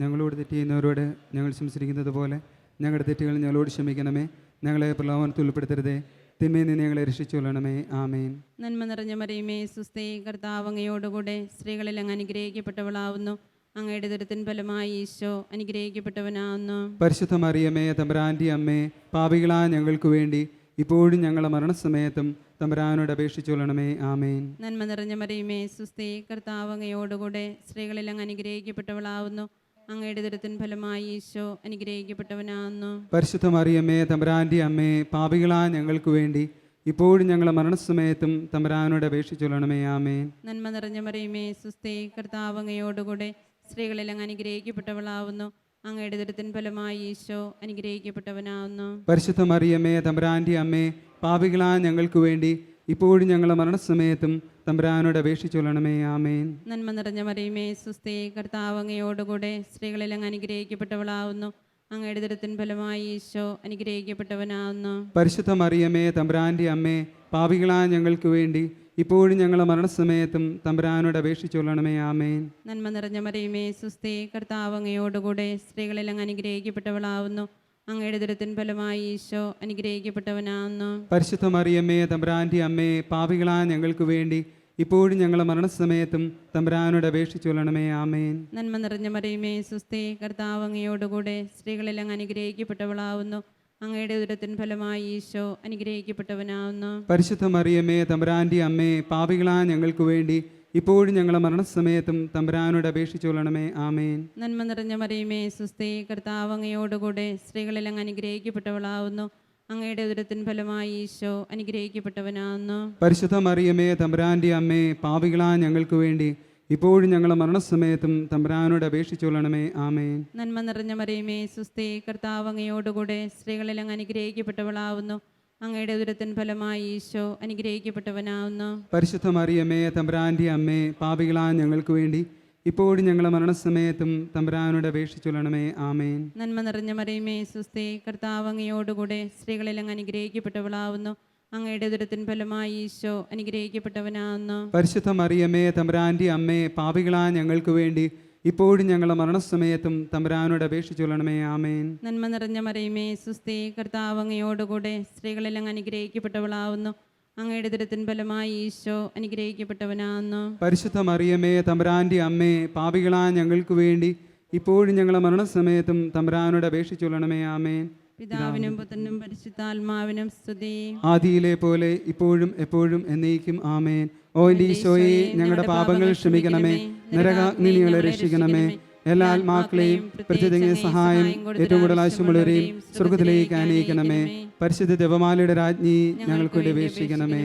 ഞങ്ങളോട് തെറ്റ് ചെയ്യുന്നവരോട് ഞങ്ങൾ സംസാരിക്കുന്നത് പോലെ ഞങ്ങളുടെ തെറ്റുകൾ ഞങ്ങളോട് ക്ഷമിക്കണമേ. ഞങ്ങളെ പ്രലോഭനത്തിൽ ഉൾപ്പെടുത്തരുതേ, തിന്മയിൽ നിന്ന് ഞങ്ങളെ രക്ഷിച്ചുകൊള്ളണമേ. ആമേൻ. നന്മ നിറഞ്ഞ മറിയമേ സുസ്ഥി, കർത്താവ് അങ്ങയോടുകൂടെ സ്ത്രീകളിൽ അങ്ങ് അനുഗ്രഹിക്കപ്പെട്ടവളാവുന്നു. അങ്ങയുടെ ദുരിതത്തിൻ ഫലമായി ഈശോ അനുഗ്രഹിക്കപ്പെട്ടവനാവുന്നു. പരിശുദ്ധ മറിയമേ തമ്പുരാൻ്റെ അമ്മേ, പാപികളായ ഞങ്ങൾക്ക് വേണ്ടി ഇപ്പോഴും ഞങ്ങളുടെ മരണസമയത്തും തമ്പുരാനോട് അപേക്ഷിച്ചുകൊള്ളണമേ. ആമേൻ. നന്മ നിറഞ്ഞ മറിയമേ സുസ്ഥി, കർത്താവ് അങ്ങയോടുകൂടെ സ്ത്രീകളിൽ അങ്ങ് അനുഗ്രഹിക്കപ്പെട്ടവളാവുന്നു. അങ്ങയുടെ ദുരിതത്തിൻ ഫലമായി ഈശോ അനുഗ്രഹിക്കപ്പെട്ടവനാവുന്നു. പരിശുദ്ധ മറിയമേ തമ്പുരാൻ്റെ അമ്മേ, പാപികളായ ഞങ്ങൾക്ക് വേണ്ടി ഇപ്പോഴും ഞങ്ങളുടെ മരണസമയത്തും തമ്പുരാനോട് അപേക്ഷിച്ചുകൊള്ളണമേ. ആമേൻ. നന്മ നിറഞ്ഞ മറിയമേ സുസ്ഥി, കർത്താവ് അങ്ങയോടുകൂടെ സ്ത്രീകളിൽ അങ്ങ് അനുഗ്രഹിക്കപ്പെട്ടവളാവുന്നു. അങ്ങയുടെ ദുരിതത്തിൻ ഫലമായി ഈശോ അനുഗ്രഹിക്കപ്പെട്ടവനാവുന്നു. പരിശുദ്ധ മറിയമേ തമ്പുരാൻ്റെ അമ്മേ, പാപികളായ ഞങ്ങൾക്ക് വേണ്ടി ഇപ്പോഴും ഞങ്ങളുടെ മരണസമയത്തും തമ്പുരാനോട് അപേക്ഷിച്ചുകൊള്ളണമേ. ആമേൻ. നന്മ നിറഞ്ഞ മറിയമേ സുസ്ഥി, കർത്താവ് അങ്ങയോടുകൂടെ സ്ത്രീകളിൽ അങ്ങ് അനുഗ്രഹിക്കപ്പെട്ടവളാവുന്നു. അങ്ങയുടെ ദുരിതത്തിൻ ഫലമായി ഈശോ അനുഗ്രഹിക്കപ്പെട്ടവനാവുന്നു. പരിശുദ്ധ മറിയമേ തമ്പുരാൻ്റെ അമ്മേ, പാപികളായ ഞങ്ങൾക്ക് വേണ്ടി ഇപ്പോഴും ഞങ്ങളുടെ മരണസമയത്തും തമ്പുരാനോട് അപേക്ഷിച്ചുകൊള്ളണമേ. ആമേൻ. നന്മ നിറഞ്ഞ മറിയമേ സുസ്ഥി, കർത്താവ് അങ്ങയോടുകൂടെ സ്ത്രീകളിൽ അങ്ങ് അനുഗ്രഹിക്കപ്പെട്ടവളാവുന്നു. അങ്ങയുടെ ദുരിതത്തിൻ ഫലമായി ഈശോ അനുഗ്രഹിക്കപ്പെട്ടവനാവുന്നു. പരിശുദ്ധ മറിയമേ തമ്പുരാൻ്റെ അമ്മേ, പാപികളായ ഞങ്ങൾക്ക് വേണ്ടി ഇപ്പോഴും ഞങ്ങളുടെ മരണസമയത്തും തമ്പുരാനോട് അപേക്ഷിച്ചുകൊള്ളണമേ. ആമേൻ. നന്മ നിറഞ്ഞ മറിയമേ സുസ്ഥി, കർത്താവ് അങ്ങയോടുകൂടെ സ്ത്രീകളിൽ അങ്ങ് അനുഗ്രഹിക്കപ്പെട്ടവളാവുന്നു. അങ്ങയുടെ ഉദരത്തിൻ ഫലമായി ഈശോ അനുഗ്രഹിക്കപ്പെട്ടവനാവുന്നു. പരിശുദ്ധ മറിയമേ തമ്പുരാൻ്റെ അമ്മേ, പാപികളായ ഞങ്ങൾക്ക് വേണ്ടി ഇപ്പോഴും ഞങ്ങളുടെ മരണസമയത്തും തമ്പുരാനോട് അപേക്ഷിച്ചുകൊള്ളണമേ. ആമേൻ. നന്മ നിറഞ്ഞ മറിയമേ സുസ്ഥി, കർത്താവ് അങ്ങയോടുകൂടെ സ്ത്രീകളിൽ അങ്ങ് അനുഗ്രഹിക്കപ്പെട്ടവളാവുന്നു. അങ്ങയുടെ ഉദരത്തിൻ ഫലമായി ഈശോ അനുഗ്രഹിക്കപ്പെട്ടവനാവുന്നു. പരിശുദ്ധ മറിയമേ തമ്പുരാൻ്റെ അമ്മേ, പാപികളായ ഞങ്ങൾക്ക് വേണ്ടി ഇപ്പോഴും ഞങ്ങളുടെ മരണസമയത്തും തമ്പുരാനോട് അപേക്ഷിച്ചുകൊള്ളണമേ. ആമേൻ. നന്മ നിറഞ്ഞ മറിയമേ സുസ്ഥി, കർത്താവ് അങ്ങയോടുകൂടെ സ്ത്രീകളിൽ അങ്ങ് അനുഗ്രഹിക്കപ്പെട്ടവളാവുന്നു. അങ്ങയുടെ ഉദരത്തിൻ ഫലമായി ഈശോ അനുഗ്രഹിക്കപ്പെട്ടവനാവുന്നു. പരിശുദ്ധ മറിയമേ തമ്പുരാൻ്റെ അമ്മേ, പാപികളായ ഞങ്ങൾക്ക് വേണ്ടി ഇപ്പോഴും ഞങ്ങളുടെ മരണസമയത്തും തമ്പുരാനോട് അപേക്ഷിച്ചുകൊള്ളണമേ. ആമേൻ. നന്മ നിറഞ്ഞ മറിയമേ സുസ്ഥി, കർത്താവ് അങ്ങയോടുകൂടെ സ്ത്രീകളിൽ അങ്ങ് അനുഗ്രഹിക്കപ്പെട്ടവളാവുന്നു. അങ്ങയുടെ ഉദരത്തിൻ ഫലമായി ഈശോ അനുഗ്രഹിക്കപ്പെട്ടവനാവുന്നു. പരിശുദ്ധ മറിയമേ തമ്പുരാൻ്റെ അമ്മേ, പാപികളായ ഞങ്ങൾക്ക് വേണ്ടി ഇപ്പോഴും ഞങ്ങളുടെ മരണസമയത്തും തമ്പുരാനോട് അപേക്ഷിച്ചുകൊള്ളണമേ. ആമേൻ. നന്മ നിറഞ്ഞ മറിയമേ സുസ്ഥി, കർത്താവ് അങ്ങയോടുകൂടെ സ്ത്രീകളിൽ അങ്ങ് അനുഗ്രഹിക്കപ്പെട്ടവളാവുന്നു. അങ്ങയുടെ ഉദരത്തിൻ ഫലമായി ഈശോ അനുഗ്രഹിക്കപ്പെട്ടവനാവുന്നു. പരിശുദ്ധ മറിയമേ തമ്പുരാൻ്റെ അമ്മേ, പാപികളായ ഞങ്ങൾക്ക് വേണ്ടി ഇപ്പോഴും ഞങ്ങളുടെ മരണസമയത്തും തമ്പുരാനോട് അപേക്ഷിച്ചുകൊള്ളണമേ. ആമേൻ. പിതാവിനും പുത്രനും പരിശുദ്ധാത്മാവിനും സ്തുതി. ആദിയിലെ പോലെ ഇപ്പോഴും എപ്പോഴും എന്നേക്കും. ആമേൻ. ഓ എൻ്റെ ഈശോയെ, ഞങ്ങളുടെ പാപങ്ങൾ ക്ഷമിക്കണമേ, നരകാഗ്നി ഞങ്ങളെ രക്ഷിക്കണമേ, എല്ലാ ആത്മാക്കളെയും പ്രത്യേക സഹായം ഏറ്റവും കൂടുതൽ ആവശ്യമുള്ളവരെയും സ്വർഗത്തിലേക്ക് ആനയിക്കണമേ. പരിശുദ്ധ ജപമാലയുടെ രാജ്ഞി ഞങ്ങൾക്ക് വേണ്ടി അപേക്ഷിക്കണമേ.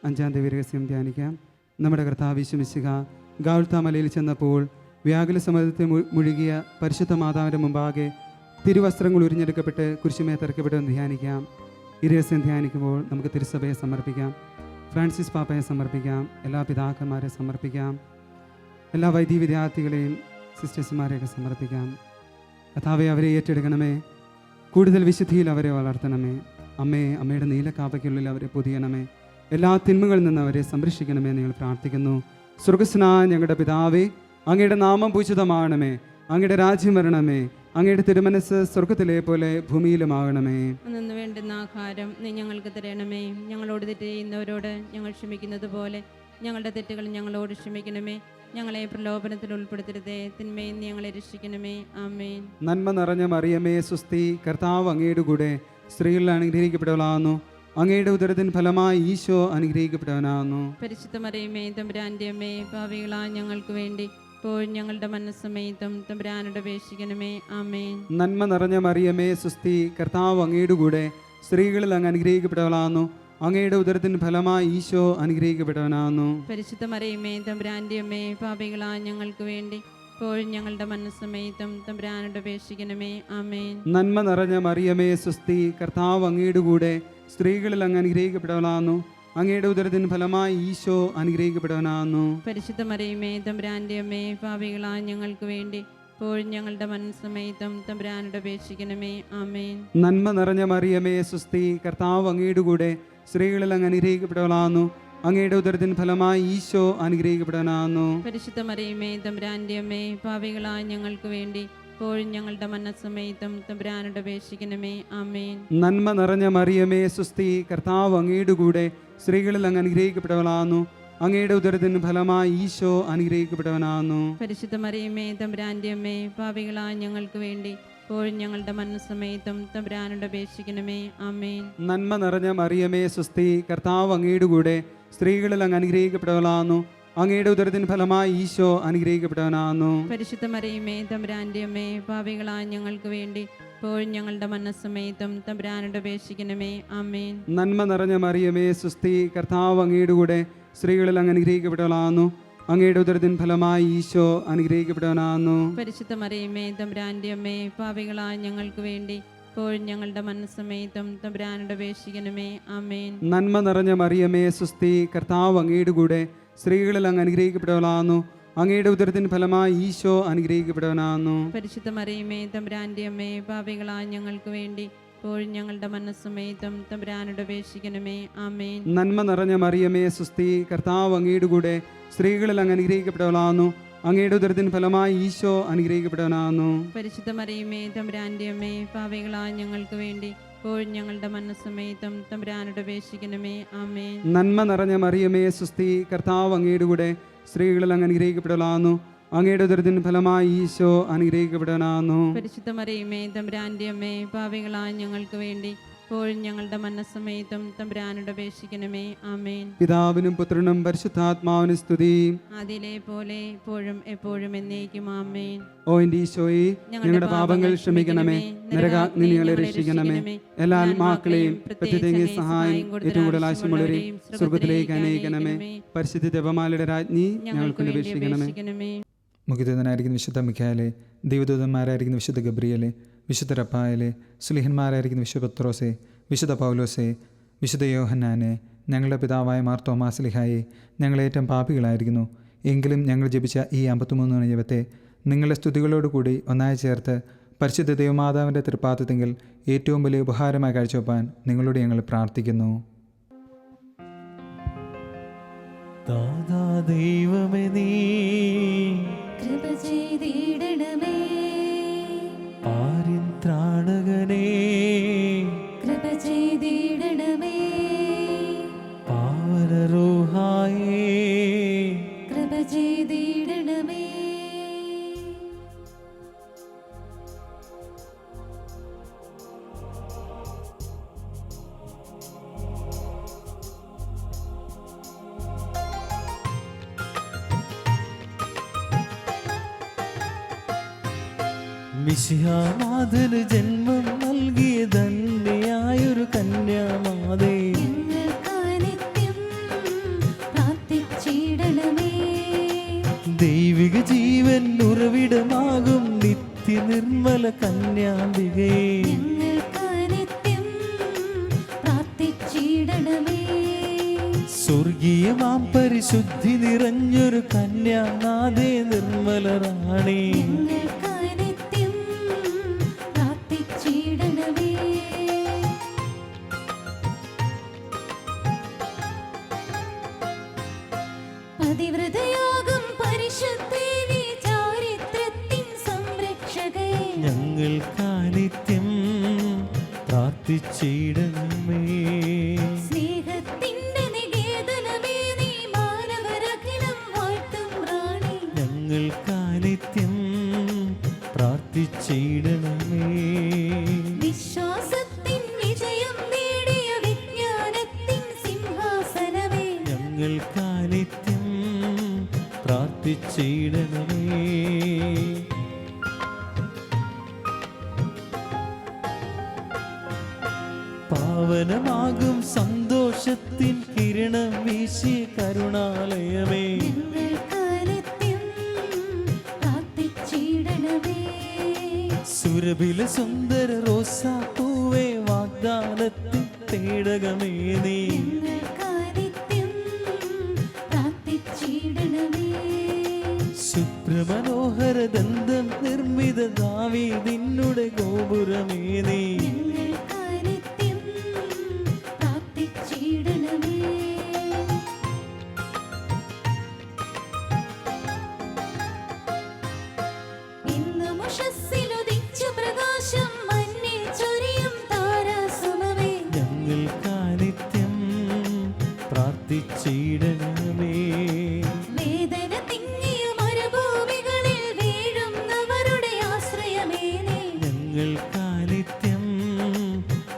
അഞ്ചാം ദിവ്യരഹസ്യം ധ്യാനിക്കാം. നമ്മുടെ കർത്താവ് യേശു മിശിഹ ഗാഗുൽത്താ മലയിൽ ചെന്നപ്പോൾ വ്യാകുല സമുദ്രത്തിൽ മുഴുകിയ പരിശുദ്ധ മാതാവിൻ്റെ മുമ്പാകെ തിരുവസ്ത്രങ്ങൾ ഉരിഞ്ഞെടുക്കപ്പെട്ട് കുരിശുമേ തറക്കപ്പെട്ടെന്ന് ധ്യാനിക്കാം. ഈ രഹസ്യം ധ്യാനിക്കുമ്പോൾ നമുക്ക് തിരുസഭയെ സമർപ്പിക്കാം, ഫ്രാൻസിസ് പാപ്പയെ സമർപ്പിക്കാം, എല്ലാ പിതാക്കന്മാരെ സമർപ്പിക്കാം, എല്ലാ വൈദിക വിദ്യാർത്ഥികളെയും സിസ്റ്റേഴ്സുമാരെയൊക്കെ സമർപ്പിക്കാം. കർത്താവെ, അവരെ ഏറ്റെടുക്കണമേ, കൂടുതൽ വിശുദ്ധിയിൽ അവരെ വളർത്തണമേ. അമ്മേ, അമ്മയുടെ നീലക്കാപ്പയ്ക്കുള്ളിൽ അവരെ പൊതിയണമേ, എല്ലാ തിന്മകളിൽ നിന്ന് അവരെ സംരക്ഷിക്കണമേ എന്ന് ഞങ്ങൾ പ്രാർത്ഥിക്കുന്നു. സ്വർഗസ്നായ ഞങ്ങളുടെ പിതാവേ, അങ്ങയുടെ നാമം പൂജിതമാകണമേ, അങ്ങയുടെ രാജ്യം വരണമേ, അങ്ങയുടെ തിരുമനസ് സ്വർഗത്തിലെ പോലെ ഭൂമിയിലുമാകണമേ. അന്നു വേണ്ടുന്ന ആഹാരം നീ ഞങ്ങൾക്ക് തരണമേ. ഞങ്ങളോട് തെറ്റ് ചെയ്യുന്നവരോട് ഞങ്ങൾ ക്ഷമിക്കുന്നത് പോലെ ഞങ്ങളുടെ തെറ്റുകൾ ഞങ്ങളോട് ക്ഷമിക്കണമേ. ഞങ്ങളെ പ്രലോഭനത്തിൽ ഉൾപ്പെടുത്തരുതേ, തിന്മയിൽ നിന്ന് ഞങ്ങളെ രക്ഷിക്കണമേ. ആമേൻ. നന്മ നിറഞ്ഞ മറിയമേ സുസ്തി, കർത്താവ് അങ്ങയുടെ കൂടെ സ്ത്രീകളിൽ അനുഗ്രഹിക്കപ്പെട്ടവളാകുന്നു. അങ്ങയുടെ ഉദരത്തിൻ ഫലമായി ഈശോ അനുഗ്രഹിക്കപ്പെട്ടവനാകുന്നു. പരിശുദ്ധ മറിയമേ തമ്പുരാന്റെ അമ്മേ, പാപികളായ ഞങ്ങൾക്ക് വേണ്ടി ഇപ്പോഴും ഞങ്ങളുടെ മനസ്സമയത്തും തമ്പുരാനോട് അപേക്ഷിക്കണമേ. ആമേൻ. നന്മ നിറഞ്ഞ മറിയമേ സുസ്തി, കർത്താവ് അങ്ങയുടെ കൂടെ സ്ത്രീകളിൽ അങ്ങ് അനുഗ്രഹിക്കപ്പെട്ടവളാകുന്നു. അങ്ങയുടെ ഉദരത്തിന് ഫലമായി ഈശോ അനുഗ്രഹിക്കപ്പെട്ടവനാകുന്നു. പരിശുദ്ധ മറിയമേ തമ്പുരാന്റെ അമ്മേ, പാപികളായ ഞങ്ങൾക്ക് വേണ്ടി ഇപ്പോഴും ഞങ്ങളുടെ മനസ്സമയത്തും തമ്പുരാനോട് അപേക്ഷിക്കണമേ. ആമേൻ. നന്മ നിറഞ്ഞ മറിയമേ സുസ്തി, കർത്താവ് അങ്ങയുടെ കൂടെ സ്ത്രീകളിൽ അങ്ങ് അനുഗ്രഹിക്കപ്പെട്ടവളാകുന്നു. അങ്ങയുടെ ഉദരത്തിന് ഫലമായി ഈശോ അനുഗ്രഹിക്കപ്പെട്ടവനാകുന്നു. പരിശുദ്ധ മറിയമേ തമ്പുരാന്റെ അമ്മേ, പാപികളായ ഞങ്ങൾക്ക് വേണ്ടി ഇപ്പോഴും ഞങ്ങളുടെ മനസ്സമയത്തും തമ്പുരാനോട് അപേക്ഷിക്കണമേ. ആമേൻ. നന്മ നിറഞ്ഞ മറിയമേ സുസ്തി, കർത്താവ് അങ്ങയുടെ കൂടെ സ്ത്രീകളിൽ അങ്ങ് അനുഗ്രഹിക്കപ്പെട്ടവളാകുന്നു. അങ്ങയുടെ ഉദരത്തിന് ഫലമായി ഈശോ അനുഗ്രഹിക്കപ്പെട്ടവനാകുന്നു. പരിശുദ്ധ മറിയമേ തമ്പുരാന്റെ അമ്മേ, പാപികളായ ഞങ്ങൾക്ക് വേണ്ടി ഇപ്പോഴും ഞങ്ങളുടെ മനസ്സമയത്തും തമ്പുരാനോട് അപേക്ഷിക്കണമേ. ആമേൻ. നന്മ നിറഞ്ഞ മറിയമേ സുസ്തി, കർത്താവ് അങ്ങയുടെ കൂടെ സ്ത്രീകളിൽ അങ്ങ് അനുഗ്രഹിക്കപ്പെട്ടവളാകുന്നു. അങ്ങയുടെ ഉദരത്തിന് ഫലമായി ഈശോ അനുഗ്രഹിക്കപ്പെട്ടവനാകുന്നു. പരിശുദ്ധ മറിയമേ തമ്പുരാന്റെ അമ്മേ, പാപികളായ ഞങ്ങൾക്ക് വേണ്ടി ഇപ്പോഴും ഞങ്ങളുടെ മനസ്സമയത്തും തമ്പുരാനോട് അപേക്ഷിക്കണമേ. ആമേൻ. നന്മ നിറഞ്ഞ മറിയമേ സുസ്തി, കർത്താവ് അങ്ങയുടെ കൂടെ സ്ത്രീകളിൽ അങ്ങ് അനുഗ്രഹിക്കപ്പെട്ടവളാകുന്നു. അങ്ങയുടെ ഉദരത്തിന് ഫലമായി ഈശോ അനുഗ്രഹിക്കപ്പെട്ടവനാകുന്നു. പരിശുദ്ധ മറിയമേ തമ്പുരാന്റെ അമ്മേ, പാപികളായ ഞങ്ങൾക്ക് വേണ്ടി ഇപ്പോഴും ഞങ്ങളുടെ മനസ്സമയത്തും തമ്പുരാനോട് അപേക്ഷിക്കണമേ. ആമേൻ. നന്മ നിറഞ്ഞ മറിയമേ സുസ്തി, കർത്താവ് അങ്ങയുടെ കൂടെ സ്ത്രീകളിൽ അങ്ങ് അനുഗ്രഹിക്കപ്പെട്ടവളാകുന്നു. അങ്ങയുടെ ഉദരത്തിൻ ഫലമായി ഈശോ അനുഗ്രഹിക്കപ്പെട്ടവനാകുന്നു. പരിശുദ്ധ മറിയമേ തമ്പുരാന്റെ അമ്മേ, പാപികളായ ഞങ്ങൾക്ക് വേണ്ടി ഇപ്പോഴും ഞങ്ങളുടെ മനസ്സമയത്തും തമ്പുരാനോട് അപേക്ഷിക്കണമേ. ആമേൻ. നന്മ നിറഞ്ഞ മറിയമേ സുസ്തി, കർത്താവ് അങ്ങയുടെ കൂടെ സ്ത്രീകളിൽ അങ്ങ് അനുഗ്രഹിക്കപ്പെട്ടവളാകുന്നു. അങ്ങയുടെ ഉദരത്തിൻ ഫലമായി ഈശോ അനുഗ്രഹിക്കപ്പെട്ടവനാകുന്നു. പരിശുദ്ധ മറിയമേ തമ്പുരാന്റെ അമ്മേ, പാപികളായ ഞങ്ങൾക്ക് വേണ്ടി ഇപ്പോഴും ഞങ്ങളുടെ മനസ്സമയത്തും തമ്പുരാനോട് അപേക്ഷിക്കണമേ. ആമേൻ. നന്മ നിറഞ്ഞ മറിയമേ സുസ്തി, കർത്താവ് അങ്ങയുടെ കൂടെ സ്ത്രീകളിൽ അങ്ങ് അനുഗ്രഹിക്കപ്പെട്ടവളാകുന്നു. അങ്ങയുടെ ഉദരത്തിന് ഫലമായി ഈശോ അനുഗ്രഹിക്കപ്പെട്ടവനാകുന്നു. പരിശുദ്ധ മറിയമേ തമ്പുരാന്റെ അമ്മേ, പാപികളായ ഞങ്ങൾക്ക് വേണ്ടി ഇപ്പോഴും ഞങ്ങളുടെ മനസ്സമയത്തും തമ്പുരാനോട് അപേക്ഷിക്കണമേ. ആമേൻ. നന്മ നിറഞ്ഞ മറിയമേ സുസ്തി, കർത്താവ് അങ്ങയുടെ കൂടെ സ്ത്രീകളിൽ അങ്ങ് അനുഗ്രഹിക്കപ്പെടലാകുന്നു. അങ്ങയുടെ ഉദരത്തിൻ ഫലമായി ഈശോ അനുഗ്രഹിക്കപ്പെടാനാകുന്നു. പരിശുദ്ധ മറിയമേ തമ്പുരാന്റെ അമ്മേ, പാപികളായ ഞങ്ങൾക്ക് വേണ്ടി ഇപ്പോഴും ഞങ്ങളുടെ മരണസമയത്തും തമ്പുരാനോട് അപേക്ഷിക്കണമേ. ആമേൻ. പിതാവിനും പുത്രനും പരിശുദ്ധാത്മാവിനും സ്തുതി. അതിലെ പോലെ ഇപ്പോഴും എപ്പോഴും എന്നേക്കും. ആമേൻ. ഓ എൻ്റെ ഈശോയെ, ഞങ്ങളുടെ പാപങ്ങൾ ക്ഷമിക്കണമേ, നരകാഗ്നി ഞങ്ങളെ രക്ഷിക്കണമേ, എല്ലാ ആത്മാക്കളെയും പ്രത്യേക സഹായം ഏറ്റവും കൂടുതൽ ആവശ്യമുള്ളവരെയും സ്വർഗത്തിലേക്ക് അനയിക്കണമേ. പരിശുദ്ധ ജപമാലയുടെ രാജ്ഞി ഞങ്ങൾക്ക് അപേക്ഷിക്കണമേ. മുഖ്യദൂതനായിരിക്കുന്ന വിശുദ്ധ മിഖായേലേ, ദൈവദൂതന്മാരായിരിക്കുന്ന വിശുദ്ധ ഗബ്രിയേലേ, വിശുദ്ധ റഫായേലേ, സുലിഹന്മാരായിരിക്കുന്ന വിശുദ്ധ പത്രോസേ, വിശുദ്ധ പൗലോസേ, വിശുദ്ധ യോഹന്നാനെ, ഞങ്ങളുടെ പിതാവായ മാർ തോമാസ്ലിഹായെ, ഞങ്ങളേറ്റവും പാപികളായിരിക്കുന്നു, എങ്കിലും ഞങ്ങൾ ജപിച്ച ഈ 53 ജപത്തെ നിങ്ങളുടെ സ്തുതികളോടുകൂടി ഒന്നായി ചേർത്ത് പരിശുദ്ധ ദൈവമാതാവിൻ്റെ തൃപ്പാദത്തിങ്കിൽ ഏറ്റവും വലിയ ഉപഹാരമായി കാഴ്ചവെപ്പാൻ നിങ്ങളോട് ഞങ്ങൾ പ്രാർത്ഥിക്കുന്നു. ദാതാ ദൈവമേ, നീ കൃപ ചെയ്തിടണമേ. പാരിൻ ത്രാണകനേ, കൃപ ചെയ്തിടണമേ. പാവന റൂഹായേ, കൃപ ചെയ്തിടണമേ. മിശിഹാനാഥന് ജന്മം നൽകിയ ധന്യയായൊരു കന്യാമാതേ, ഞങ്ങൾക്ക് നിത്യം പ്രാർത്ഥിച്ചിടണമേ. ദൈവിക ജീവൻ ഉറവിടമാകും നിത്യ നിർമ്മല കന്യാംബികേ, ഞങ്ങൾക്ക് നിത്യം പ്രാർത്ഥിച്ചിടണമേ. സ്വർഗീയമാം പരിശുദ്ധി നിറഞ്ഞൊരു കന്യാനാഥേ, നിർമ്മല റാണി, ഞങ്ങൾക്ക് നിത്യം പ്രാർത്ഥിച്ചിടണമേ. പതിവ്രതയാകും പരിശുദ്ധേവി, ചാരിത്രത്തിൻ സംരക്ഷകേ, ഞങ്ങൾക്ക് നിത്യം പ്രാർത്ഥിച്ചിടണമേ. സ്നേഹത്തിന്റെ നികേതനമേ, നീ മാനവരഖിലം വാഴ്ത്തും റാണി, ഞങ്ങൾക്ക് നിത്യം പ്രാർത്ഥിച്ചിടണമേ. വിശ്വാസത്തിൻ വിജയം നേടിയ വിജ്ഞാനത്തിൻ സിംഹാസനമേ, ഞങ്ങൾക്ക് നിത്യം പ്രാർത്ഥിച്ചിടണമേ. പാവനമാകും സന്തോഷത്തിൻ കിരണം വീശിയ കരുണാലയമേ, ഞങ്ങൾക്ക് നിത്യം പ്രാർത്ഥിച്ചിടണമേ. സുരഭില സുന്ദര റോസാപ്പൂവേ, വാഗ്ദാനത്തിൻ പേടകമേ നീ, ഞങ്ങൾക്ക് നിത്യം പ്രാർത്ഥിച്ചിടണമേ. ശുഭ്രമനോഹര ദന്തം നിർമ്മിത ദാവീദിന്നുടെ ഗോപുരമേ നീ, ഞങ്ങൾക്ക് നിത്യം പ്രാർത്ഥിച്ചിടണമേ. ഇന്ന് മുഷസ്സിലുദിച്ച പ്രകാശം മഞ്ഞിൽ ചൊരിയും താരാസുമമേ, ഞങ്ങൾക്ക് നിത്യം പ്രാർത്ഥിച്ചിടണമേ. വേദന തിങ്ങിയ മരുഭൂമികളിൽ വീഴുന്നവരുടെ ആശ്രയമേ നീ, ഞങ്ങൾക്ക് നിത്യം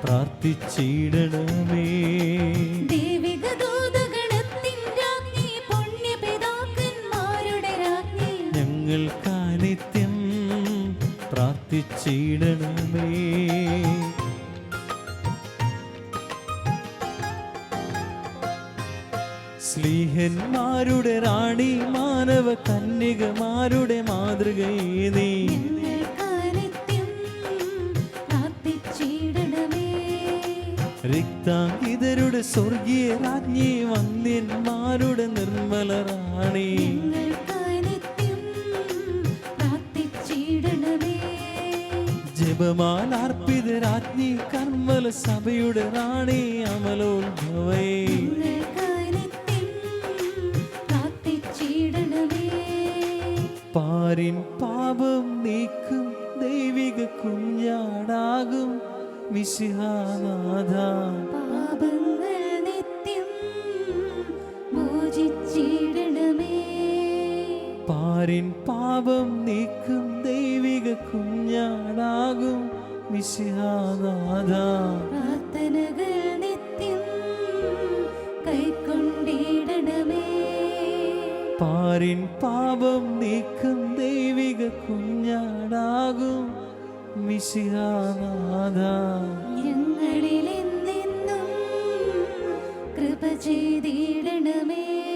പ്രാർത്ഥിച്ചിടണമേ. ദൈവിക ദൂതഗണത്തിൻ രാജ്ഞി, പുണ്യപിതാക്കന്മാരുടെ രാജ്ഞി, ഞങ്ങൾക്ക് നിത്യം പ്രാർത്ഥിച്ചിടണമേ. സ്ലീഹന്മാരുടെ റാണി, മാനവ കന്യകമാരുടെ മാതൃകയേ നീ, ഞങ്ങൾക്ക് നിത്യം പ്രാർത്ഥിച്ചിടണമേ. രക്താംഗിതരുടെ സ്വർഗീയ രാജ്ഞി, വന്യന്മാരുടെ നിർമ്മല റാണി, ഞങ്ങൾക്ക് നിത്യം പ്രാർത്ഥിച്ചിടണമേ. ജപമാലാർപ്പിത രാജ്ഞി, കർമ്മല സഭയുടെ റാണി, അമലോത്ഭവേ, ഞങ്ങൾക്ക് നിത്യം പ്രാർത്ഥിച്ചിടണമേ. പാരിൻ പാപം നീക്കും ദൈവിക കുഞ്ഞാടാകും മിശിഹാനാഥ. പാപങ്ങൾ നിത്യം മോചിച്ചിടണമേ. പാരിൻ പാപം നീക്കും ദൈവിക കുഞ്ഞാടാകും മിശിഹാനാഥ. പ്രാർത്ഥനകൾ നിത്യം കൈക്കൊണ്ടിടണമേ. പാരിൻ പാപം നീക്കും ദൈവിക കുഞ്ഞാടാകും മിശിഹാനാഥ. ഞങ്ങളിൽ എന്നെന്നും കൃപ ചെയ്തിടണമേ.